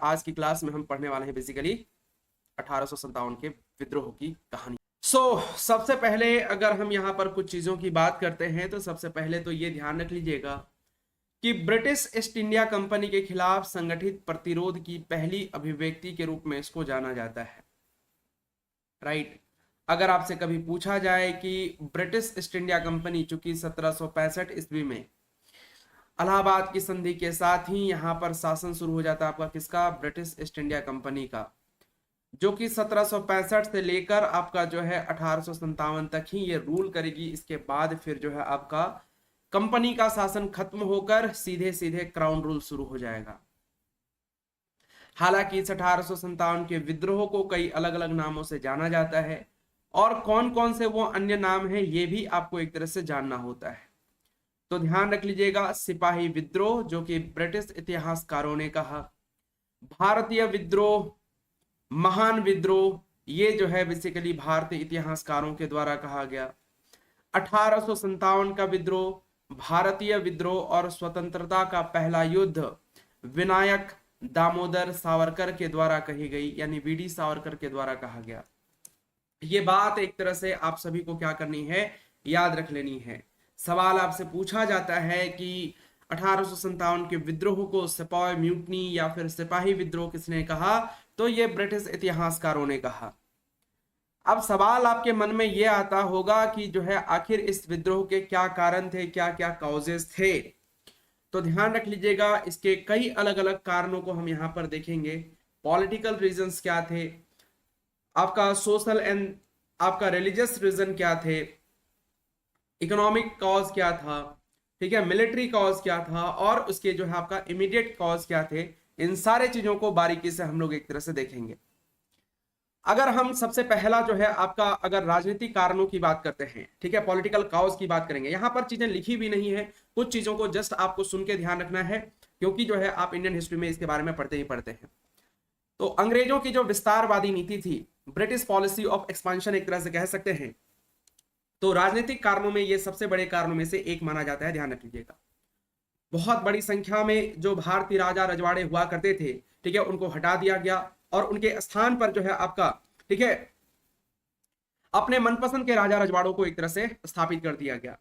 आज की क्लास में हम पढ़ने वाले हैं बेसिकली 1857 के विद्रोह की कहानी। सबसे पहले अगर हम यहाँ पर कुछ चीजों की बात करते हैं तो सबसे पहले तो ये ध्यान रख लीजिएगा कि ब्रिटिश ईस्ट इंडिया कंपनी के खिलाफ संगठित प्रतिरोध की पहली अभिव्यक्ति के रूप में इसको जाना जाता है। राइट। अगर आपसे कभी पूछा जाए कि ब्रिटिश ईस्ट इंडिया कंपनी, चूंकि 1765 ईस्वी में इलाहाबाद की संधि के साथ ही यहां पर शासन शुरू हो जाता है आपका किसका, ब्रिटिश ईस्ट इंडिया कंपनी का, जो कि 1765 से लेकर आपका जो है 1857 तक ही ये रूल करेगी। इसके बाद फिर जो है आपका कंपनी का शासन खत्म होकर सीधे सीधे क्राउन रूल शुरू हो जाएगा। हालांकि इस 1857 के विद्रोह को कई अलग अलग नामों से जाना जाता है और कौन कौन से वो अन्य नाम हैं ये भी आपको एक तरह से जानना होता है। तो ध्यान रख लीजिएगा, सिपाही विद्रोह जो कि ब्रिटिश इतिहासकारों ने कहा, भारतीय विद्रोह, महान विद्रोह, ये जो है बेसिकली भारतीय इतिहासकारों के द्वारा कहा गया। 1857 का विद्रोह, भारतीय विद्रोह और स्वतंत्रता का पहला युद्ध विनायक दामोदर सावरकर के द्वारा कही गई, यानी वीडी सावरकर के द्वारा कहा गया। ये बात एक तरह से आप सभी को क्या करनी है, याद रख लेनी है। सवाल आपसे पूछा जाता है कि 1857 के विद्रोह को सिपाही म्यूटनी या फिर सिपाही विद्रोह किसने कहा, तो ये ब्रिटिश इतिहासकारों ने कहा। अब सवाल आपके मन में ये आता होगा कि जो है आखिर इस विद्रोह के क्या कारण थे, क्या क्या कॉजेस थे। तो ध्यान रख लीजिएगा, इसके कई अलग अलग कारणों को हम यहां पर देखेंगे। पॉलिटिकल रीजंस क्या थे, आपका सोशल एंड आपका रिलीजियस रीजन क्या थे, इकोनॉमिक कॉज क्या था, ठीक है, मिलिट्री कॉज क्या था, और उसके जो है आपका इमीडिएट कॉज क्या थे। इन सारे चीजों को बारीकी से हम लोग एक तरह से देखेंगे। अगर हम सबसे पहला जो है आपका अगर राजनीतिक कारणों की बात करते हैं, ठीक है, पॉलिटिकल कॉज की बात करेंगे। यहां पर चीजें लिखी भी नहीं है, कुछ चीजों को जस्ट आपको सुन के ध्यान रखना है, क्योंकि जो है आप इंडियन हिस्ट्री में इसके बारे में पढ़ते ही पढ़ते हैं। तो अंग्रेजों की जो विस्तारवादी नीति थी, ब्रिटिश पॉलिसी ऑफ एक्सपांशन एक तरह से कह सकते हैं, तो राजनीतिक कारणों में ये सबसे बड़े कारणों में से एक माना जाता है। ध्यान रख लीजिएगा, बहुत बड़ी संख्या में जो भारतीय राजा रजवाड़े हुआ करते थे, ठीक है, उनको हटा दिया गया और उनके स्थान पर जो है आपका, ठीक है, अपने मनपसंद के राजा रजवाड़ों को एक तरह से स्थापित कर दिया गया।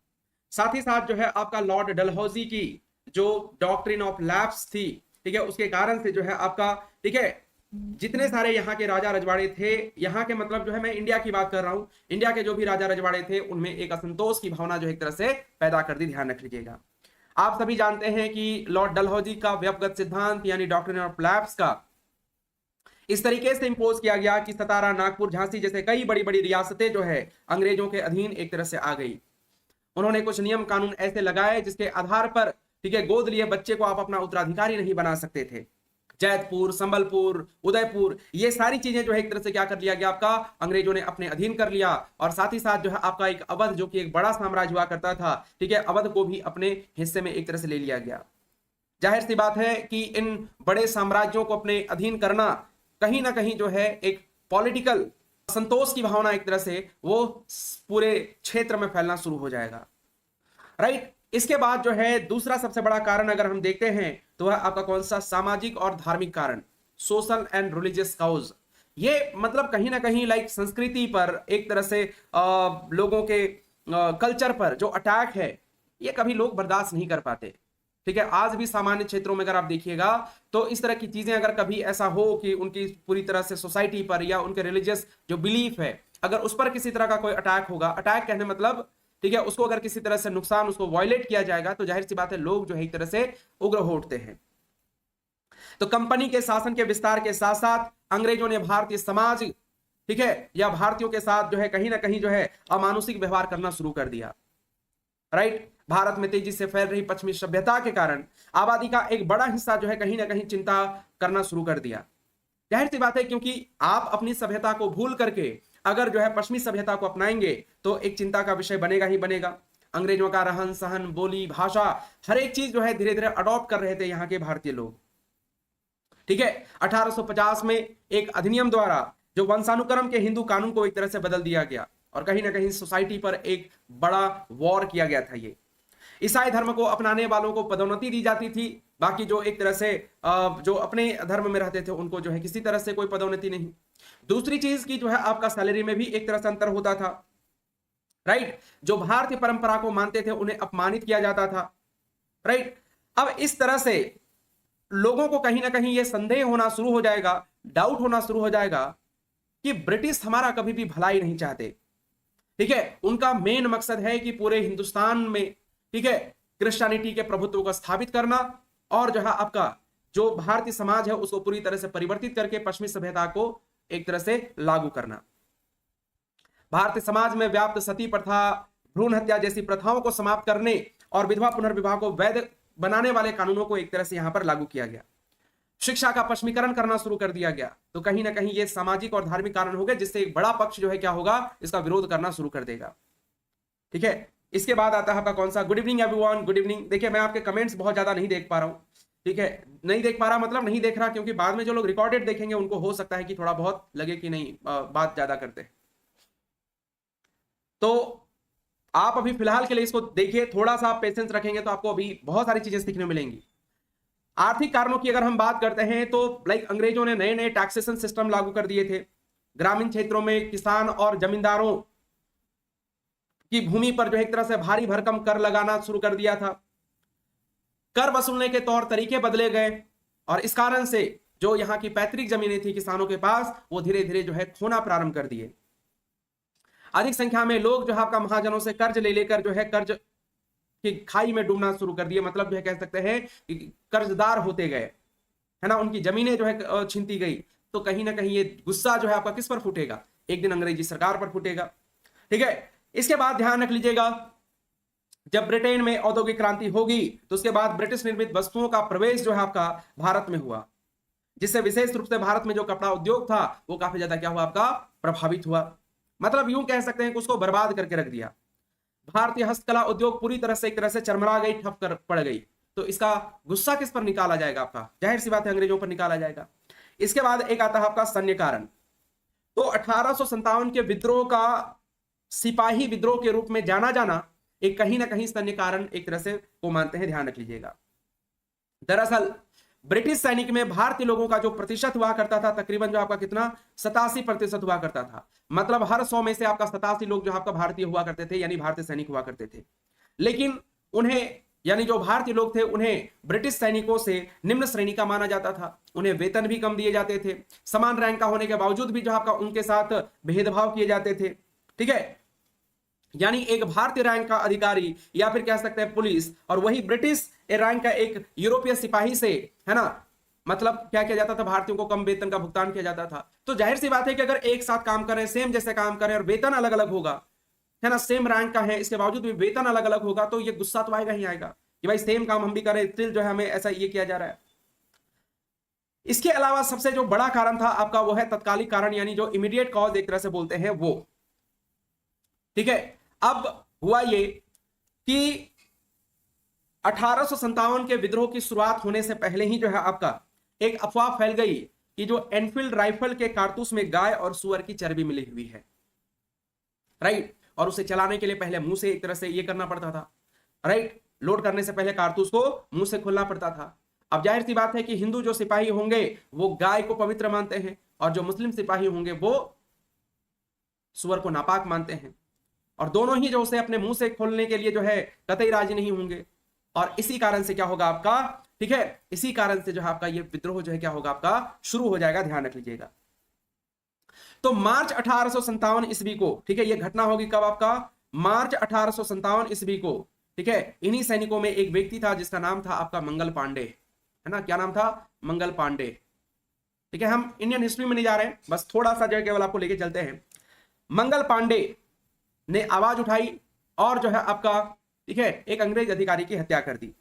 साथ ही साथ जो है आपका लॉर्ड डलहौजी की जो डॉक्ट्रिन ऑफ लैप्स थी, ठीक है, उसके कारण से जो है आपका, ठीक है, जितने सारे यहाँ के राजा रजवाड़े थे, यहाँ के मतलब जो है मैं इंडिया की बात कर रहा हूं, इंडिया के जो भी राजा रजवाड़े थे उनमें एक असंतोष की भावना जो एक तरह से पैदा कर दी। ध्यान रख लीजिएगा, आप सभी जानते हैं कि लॉर्ड डलहौजी का व्यवगत सिद्धांत यानी डॉक्ट्रिन ऑफ लैप्स का इस तरीके से इंपोज किया गया कि सतारा, नागपुर, झांसी जैसे कई बड़ी बड़ी रियासतें जो है अंग्रेजों के अधीन एक तरह से आ गई। उन्होंने कुछ नियम कानून ऐसे लगाए जिसके आधार पर, ठीक है, गोद लिए बच्चे को आप अपना उत्तराधिकारी नहीं बना सकते थे। जैतपुर, संबलपुर, उदयपुर, ये सारी चीजें जो है एक तरह से क्या कर लिया गया आपका, अंग्रेजों ने अपने अधीन कर लिया। और साथ ही साथ जो है आपका एक अवध जो कि एक बड़ा साम्राज्य हुआ करता था, ठीक है, अवध को भी अपने हिस्से में एक तरह से ले लिया गया। जाहिर सी बात है कि इन बड़े साम्राज्यों को अपने अधीन करना कहीं ना कहीं जो है एक पॉलिटिकल असंतोष की भावना एक तरह से वो पूरे क्षेत्र में फैलना शुरू हो जाएगा। राइट। इसके बाद जो है दूसरा सबसे बड़ा कारण अगर हम देखते हैं तो वह आपका कौन सा, सामाजिक और धार्मिक कारण, सोशल एंड रिलीजियस कॉज। ये मतलब कहीं ना कहीं लाइक संस्कृति पर एक तरह से लोगों के कल्चर पर जो अटैक है ये कभी लोग बर्दाश्त नहीं कर पाते। ठीक है, आज भी सामान्य क्षेत्रों में अगर आप देखिएगा तो इस तरह की चीजें अगर कभी ऐसा हो कि उनकी पूरी तरह से सोसाइटी पर या उनके रिलीजियस जो बिलीफ है अगर उस पर किसी तरह का कोई अटैक होगा, अटैक कहने मतलब, ठीक है, उसको अगर किसी तरह से नुकसान उसको वायलेट किया जाएगा तो जाहिर सी बात है लोग जो है एक तरह से उग्र हो उठते हैं। तो कंपनी के शासन के विस्तार के साथ साथ अंग्रेजों ने भारतीय समाज, ठीक है, या भारतीयों के साथ जो है कहीं ना कहीं जो है अमानुषिक व्यवहार करना शुरू कर दिया। राइट। भारत में तेजी से फैल रही पश्चिमी सभ्यता के कारण आबादी का एक बड़ा हिस्सा जो है कहीं ना कहीं चिंता करना शुरू कर दिया। जाहिर सी बात है क्योंकि आप अपनी सभ्यता को भूल करके अगर जो है पश्चिमी सभ्यता को अपनाएंगे तो एक चिंता का विषय बनेगा ही बनेगा। अंग्रेजों का रहन सहन, बोली, भाषा, हर एक चीज जो है धीरे धीरे अडॉप्ट कर रहे थे यहाँ के भारतीय लोग। ठीक है, 1850 में एक अधिनियम द्वारा जो वंशानुक्रम के हिंदू कानून को एक तरह से बदल दिया गया और कहीं ना कहीं सोसाइटी पर एक बड़ा वॉर किया गया था। ये ईसाई धर्म को अपनाने वालों को पदोन्नति दी जाती थी, बाकी जो एक तरह से जो अपने धर्म में रहते थे उनको जो है किसी तरह से कोई पदोन्नति नहीं। दूसरी चीज की जो है आपका सैलरी में भी एक तरह से अंतर होता था, राइट। जो भारतीय परंपरा को मानते थे उन्हें अपमानित किया जाता था, राइट। अब इस तरह से लोगों को कहीं ना कहीं यह संदेह होना शुरू हो जाएगा, डाउट होना शुरू हो जाएगा कि ब्रिटिश हमारा कभी भी भलाई नहीं चाहते, ठीक है। उनका मेन मकसद है कि पूरे हिंदुस्तान में, ठीक है, क्रिश्चियनिटी के प्रभुत्व को स्थापित करना और जो है आपका जो भारतीय समाज है उसको पूरी तरह से परिवर्तित करके पश्चिमी सभ्यता को एक तरह से लागू करना। भारतीय समाज में व्याप्त सती प्रथा, भ्रूण हत्या जैसी प्रथाओं को समाप्त करने और विधवा पुनर्विवाह को वैध बनाने वाले कानूनों को एक तरह से यहां पर लागू किया गया। शिक्षा का पश्चिमीकरण करना शुरू कर दिया गया। तो कहीं ना कहीं ये सामाजिक और धार्मिक कारण हो गए जिससे एक बड़ा पक्ष जो है क्या होगा, इसका विरोध करना शुरू कर देगा, ठीक है। इसके बाद आता है आपका कौन सा, good evening everyone, good evening. देखिए मैं आपके कमेंट्स बहुत ज्यादा नहीं देख पा रहा हूं, ठीक है। नहीं देख पा रहा मतलब नहीं देख रहा, क्योंकि बाद में जो लोग रिकॉर्डेड देखेंगे उनको हो सकता है कि थोड़ा बहुत लगे कि नहीं बात ज्यादा करते हैं। तो आप अभी फिलहाल के लिए इसको देखिए, थोड़ा सा आप पेशेंस रखेंगे तो आपको अभी बहुत सारी चीजें सीखने मिलेंगी। आर्थिक कारणों की अगर हम बात करते हैं तो लाइक अंग्रेजों ने नए नए टैक्सेशन सिस्टम लागू कर दिए थे। ग्रामीण क्षेत्रों में किसान और जमींदारों की भूमि पर जो एक तरह से भारी भरकम कर लगाना शुरू कर दिया था। कर वसूलने के तौर तरीके बदले गए और इस कारण से जो यहाँ की पैतृक जमीनें थी किसानों के पास, वो धीरे धीरे जो है खोना प्रारंभ कर दिए। अधिक संख्या में लोग जो है आपका महाजनों से कर्ज ले लेकर जो है कर्ज की खाई में डूबना शुरू कर दिए। मतलब जो है कह सकते हैं कि कर्जदार होते गए, है ना, उनकी जमीनें जो है छीनती गई। तो कहीं ना कहीं ये गुस्सा जो है आपका किस पर फूटेगा, एक दिन अंग्रेजी सरकार पर फूटेगा, ठीक है। इसके बाद ध्यान रख लीजिएगा, जब ब्रिटेन में औद्योगिक क्रांति होगी तो उसके बाद ब्रिटिश निर्मित वस्तुओं का प्रवेश जो है आपका भारत में हुआ, जिससे विशेष रूप से भारत में जो कपड़ा उद्योग था वो काफी ज्यादा क्या हुआ आपका प्रभावित हुआ। मतलब यूं कह सकते हैं कि उसको बर्बाद करके रख दिया। भारतीय हस्तकला उद्योग पूरी तरह से एक तरह से चरमरा गई, ठप कर पड़ गई। तो इसका गुस्सा किस पर निकाला जाएगा आपका, जाहिर सी बात है अंग्रेजों पर निकाला जाएगा। इसके बाद एक आता है आपका सैन्य कारण। तो 1857 के विद्रोह का सिपाही विद्रोह के रूप में जाना जाना एक कहीं ना कहीं सैन्य कारण एक तरह से को मानते हैं, ध्यान रख लीजिएगा। दरअसल ब्रिटिश सैनिक में भारतीय लोगों का जो प्रतिशत हुआ करता था तकरीबन जो आपका कितना 87% हुआ करता था। मतलब हर 100 में से आपका 87 लोग जो आपका भारतीय हुआ करते थे, यानी भारतीय सैनिक हुआ करते थे। लेकिन उन्हें, यानी जो भारतीय लोग थे उन्हें ब्रिटिश सैनिकों से निम्न श्रेणी का माना जाता था। उन्हें वेतन भी कम दिए जाते थे, समान रैंक का होने के बावजूद भी जो आपका उनके साथ भेदभाव किए जाते थे, ठीक है। यानी एक भारतीय रैंक का अधिकारी या फिर कह सकते हैं पुलिस और वही ब्रिटिश रैंक का एक यूरोपीय सिपाही से, है ना, मतलब क्या किया जाता था, भारतीयों को कम वेतन का भुगतान किया जाता था। तो जाहिर सी बात है कि अगर एक साथ काम करें, सेम जैसे काम करें और वेतन अलग अलग होगा, है ना, सेम रैंक का है इसके बावजूद भी वेतन अलग अलग होगा, तो ये गुस्सा तो आएगा ही आएगा कि भाई सेम काम हम भी करें, स्टिल जो है हमें ऐसा ये किया जा रहा है। इसके अलावा सबसे जो बड़ा कारण था आपका वो है तत्कालिक कारण, यानी जो इमीडिएट कॉज एक तरह से बोलते हैं वो, ठीक है। अब हुआ ये कि 1857 के विद्रोह की शुरुआत होने से पहले ही जो है आपका एक अफवाह फैल गई कि जो एनफील्ड राइफल के कारतूस में गाय और सुअर की चर्बी मिली हुई है, राइट। और उसे चलाने के लिए पहले मुंह से एक तरह से ये करना पड़ता था, राइट। लोड करने से पहले कारतूस को मुंह से खोलना पड़ता था। अब जाहिर सी बात है कि हिंदू जो सिपाही होंगे वो गाय को पवित्र मानते हैं और जो मुस्लिम सिपाही होंगे वो सुअर को नापाक मानते हैं, और दोनों ही जो उसे अपने मुंह से खोलने के लिए जो है कतई राजी नहीं होंगे। और इसी कारण से क्या होगा आपका, ठीक है, इसी कारण से जो है आपका ये विद्रोह जो है क्या होगा आपका शुरू हो जाएगा, ध्यान रख लीजिएगा। तो मार्च 1857 ईस्वी को, ठीक है, ये घटना होगी कब आपका, मार्च 1857 ईस्वी को, ठीक है। इन्हीं सैनिकों में एक व्यक्ति था जिसका नाम था आपका मंगल पांडे, है ना, क्या नाम था, मंगल पांडे, ठीक है। हम इंडियन हिस्ट्री में नहीं जा रहे हैं, बस थोड़ा सा जो है केवल आपको लेके चलते हैं। मंगल पांडे ने आवाज उठाई और जो है आपका, ठीक है, एक अंग्रेज अधिकारी की हत्या कर दी।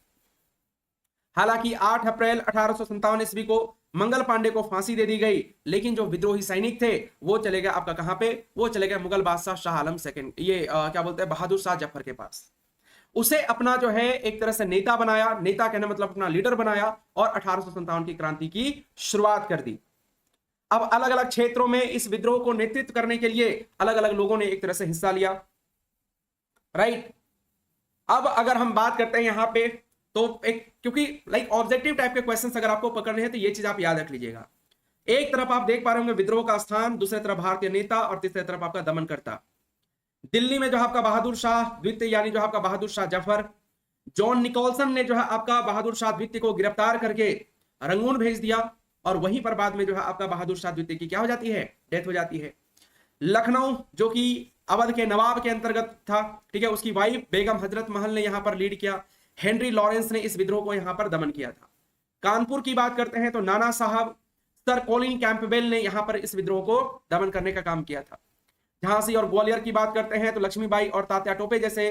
हालांकि 8 अप्रैल 1857 ईस्वी को मंगल पांडे को फांसी दे दी गई, लेकिन जो विद्रोही सैनिक थे वो चले गए आपका कहां पे, वो चले गए मुगल बादशाह शाह आलम सेकंड, ये क्या बोलते हैं, बहादुर शाह जफर के पास। उसे अपना जो है एक तरह से नेता बनाया, नेता कहने मतलब अपना लीडर बनाया, और 1857 की क्रांति की शुरुआत कर दी। अब अलग अलग क्षेत्रों में इस विद्रोह को नेतृत्व करने के लिए अलग अलग लोगों ने एक तरह से हिस्सा लिया, राइट। अब अगर हम बात करते हैं यहां पे तो एक, क्योंकि लाइक ऑब्जेक्टिव टाइप के क्वेश्चंस अगर आपको पकड़ने हैं तो ये चीज आप याद रख लीजिएगा। एक तरफ आप देख पा रहे होंगे विद्रोह का स्थान, दूसरी तरफ भारतीय नेता, और तीसरी तरफ आपका दमनकर्ता। दिल्ली में जो आपका बहादुर शाह द्वितीय यानी जो आपका बहादुर शाह जफर, जॉन निकोलसन ने जो है आपका बहादुर शाह द्वितीय को गिरफ्तार करके रंगून भेज दिया, और वहीं पर बाद में जो है आपका बहादुर शाह द्वितीय की क्या हो जाती है, डेथ हो जाती है। लखनऊ जो कि अवध के नवाब के अंतर्गत था, ठीक है, उसकी वाइफ बेगम हजरत महल ने यहां पर लीड किया। हेनरी लॉरेंस ने इस विद्रोह को यहां पर दमन किया था। कानपुर की बात करते हैं तो नाना साहब सर कोलिन कैंपबेल ने यहां पर इस विद्रोह को दमन करने का काम किया था। झांसी और ग्वालियर की बात करते हैं तो लक्ष्मीबाई और तात्या टोपे जैसे,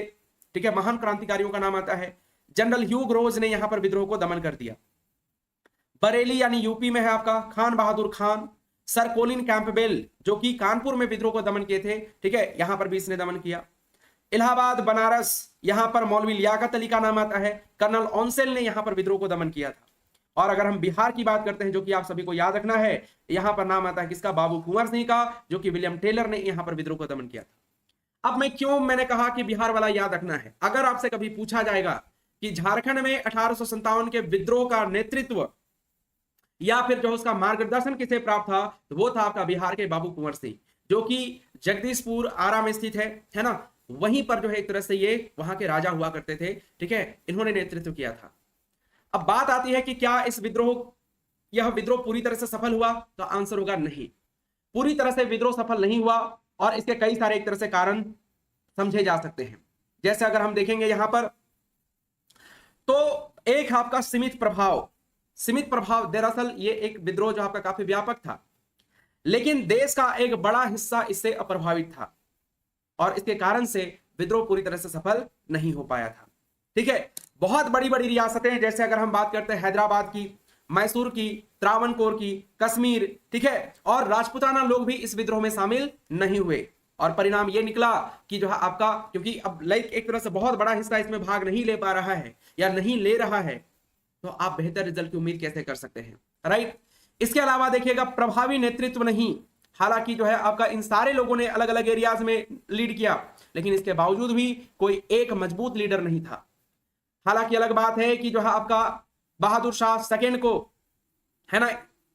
ठीक है, महान क्रांतिकारियों का नाम आता है। जनरल ह्यूग रोज ने यहां पर विद्रोह को दमन कर दिया। बरेली यानी यूपी में है आपका खान बहादुर खान, सर कोलिन कैंपबेल जो कि कानपुर में विद्रोह को दमन किए थे, ठीक है, यहां पर भी इसने दमन किया। इलाहाबाद बनारस, यहां पर मौलवी लियाकत अली का नाम आता है। कर्नल ऑन्सेल ने यहां पर विद्रोह को दमन किया था। और अगर हम बिहार की बात करते हैं जो कि आप सभी को याद रखना है, यहां पर नाम आता है किसका, बाबू कुंवर सिंह का, जो कि विलियम टेलर ने यहां पर विद्रोह को दमन किया था। अब मैंने कहा कि बिहार वाला याद रखना है, अगर आपसे कभी पूछा जाएगा कि झारखंड में 1857 के विद्रोह का नेतृत्व या फिर जो उसका मार्गदर्शन किसे प्राप्त था, तो वो था आपका बिहार के बाबू कुंवर सिंह, जो कि जगदीशपुर आरा में स्थित है ना, वहीं पर जो है एक तरह से ये वहां के राजा हुआ करते थे, ठीक है, इन्होंने नेतृत्व किया था। अब बात आती है कि क्या यह विद्रोह पूरी तरह से सफल हुआ, तो आंसर होगा नहीं, पूरी तरह से विद्रोह सफल नहीं हुआ, और इसके कई सारे एक तरह से कारण समझे जा सकते हैं। जैसे अगर हम देखेंगे यहां पर, तो एक आपका सीमित प्रभाव, दरअसल ये एक विद्रोह जो आपका काफी व्यापक था, लेकिन देश का एक बड़ा हिस्सा इससे अप्रभावित था, और इसके कारण से विद्रोह पूरी तरह से सफल नहीं हो पाया था। ठीक है, बहुत बड़ी बड़ी रियासतें, जैसे अगर हम बात करते हैं हैदराबाद की, मैसूर की, त्रावणकोर की, कश्मीर, ठीक है, और राजपूताना लोग भी इस विद्रोह में शामिल नहीं हुए, और परिणाम ये निकला कि जो है आपका, क्योंकि अब लाइक एक तरह से बहुत बड़ा हिस्सा इसमें भाग नहीं ले पा रहा है या नहीं ले रहा है, तो आप बेहतर रिजल्ट की उम्मीद कैसे कर सकते हैं, राइट। इसके अलावा देखिएगा प्रभावी नेतृत्व नहीं, हालांकि जो है आपका इन सारे लोगों ने अलग अलग एरियाज में लीड किया, लेकिन इसके बावजूद भी कोई एक मजबूत लीडर नहीं था। हालांकि अलग बात है कि जो है आपका बहादुर शाह सेकेंड को, है ना,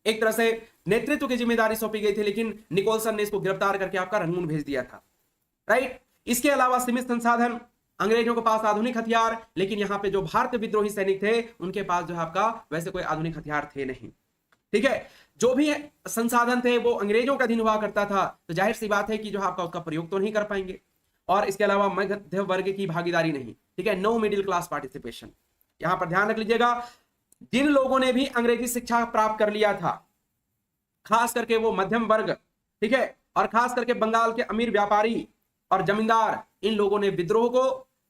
एक तरह से नेतृत्व की जिम्मेदारी सौंपी गई थी, लेकिन निकोलसन ने इसको गिरफ्तार करके आपका रंगून भेज दिया था, राइट। इसके अलावा सीमित संसाधन, अंग्रेजों के पास आधुनिक हथियार, लेकिन यहां पे जो भारतीय विद्रोही सैनिक थे उनके पास जो है आपका वैसे कोई आधुनिक हथियार थे नहीं, ठीक है। जो भी संसाधन थे वो अंग्रेजों का अधीन हुआ करता था, तो जाहिर सी बात है कि जो आपका उसका प्रयोग तो नहीं कर पाएंगे। और इसके अलावा मध्य वर्ग की भागीदारी नहीं, ठीक है, नो मिडिल क्लास पार्टिसिपेशन। यहां पर ध्यान रख लीजिएगा, जिन लोगों ने भी अंग्रेजी शिक्षा प्राप्त कर लिया था, खास करके वो मध्यम वर्ग, ठीक है, और खास करके बंगाल के अमीर व्यापारी और जमींदार, इन लोगों ने विद्रोह को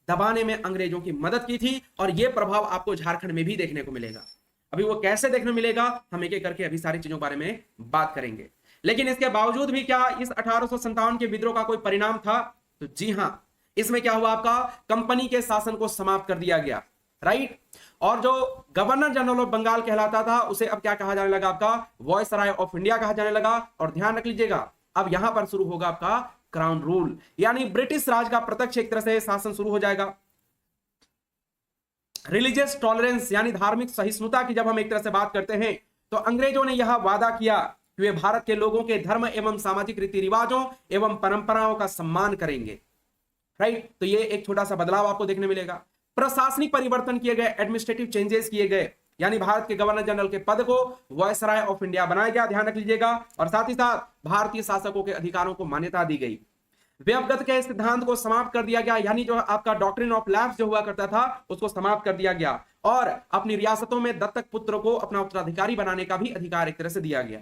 दबाने में अंग्रेजों की मदद की थी, और यह प्रभाव आपको झारखंड में भी देखने को मिलेगा। अभी वो कैसे देखने मिलेगा, हम एक एक करके अभी सारी चीजों के बारे में बात करेंगे। लेकिन इसके बावजूद भी क्या इस 1857 के विद्रोह का कोई परिणाम था, तो जी हां, इसमें क्या हुआ, आपका कंपनी के शासन को समाप्त कर दिया गया, राइट। और जो गवर्नर जनरल ऑफ बंगाल कहलाता था, उसे अब क्या कहा जाने लगा, आपका वॉयसराय ऑफ इंडिया कहा जाने लगा। और ध्यान रख लीजिएगा, अब यहां पर शुरू होगा आपका क्राउन रूल, यानी ब्रिटिश राज का प्रत्यक्ष एक तरह से शासन शुरू हो जाएगा। रिलीजियस टॉलरेंस यानी धार्मिक सहिष्णुता की जब हम एक तरह से बात करते हैं, तो अंग्रेजों ने यह वादा किया कि वे भारत के लोगों के धर्म एवं सामाजिक रीति रिवाजों एवं परंपराओं का सम्मान करेंगे, राइट। तो ये एक छोटा सा बदलाव आपको देखने मिलेगा। प्रशासनिक परिवर्तन किए गए, एडमिनिस्ट्रेटिव चेंजेस किए गए, यानी भारत के गवर्नर जनरल के पद को वॉयसराय ऑफ इंडिया बनाया गया, ध्यान रख लीजिएगा। और साथ ही साथ भारतीय शासकों के अधिकारों को मान्यता दी गई। व्यवगत के सिद्धांत को समाप्त कर दिया गया, यानी जो आपका डॉक्ट्रिन ऑफ लैप्स जो हुआ करता था उसको समाप्त कर दिया गया, और अपनी रियासतों में दत्तक पुत्र को अपना उत्तराधिकारी बनाने का भी अधिकार एक तरह से दिया गया।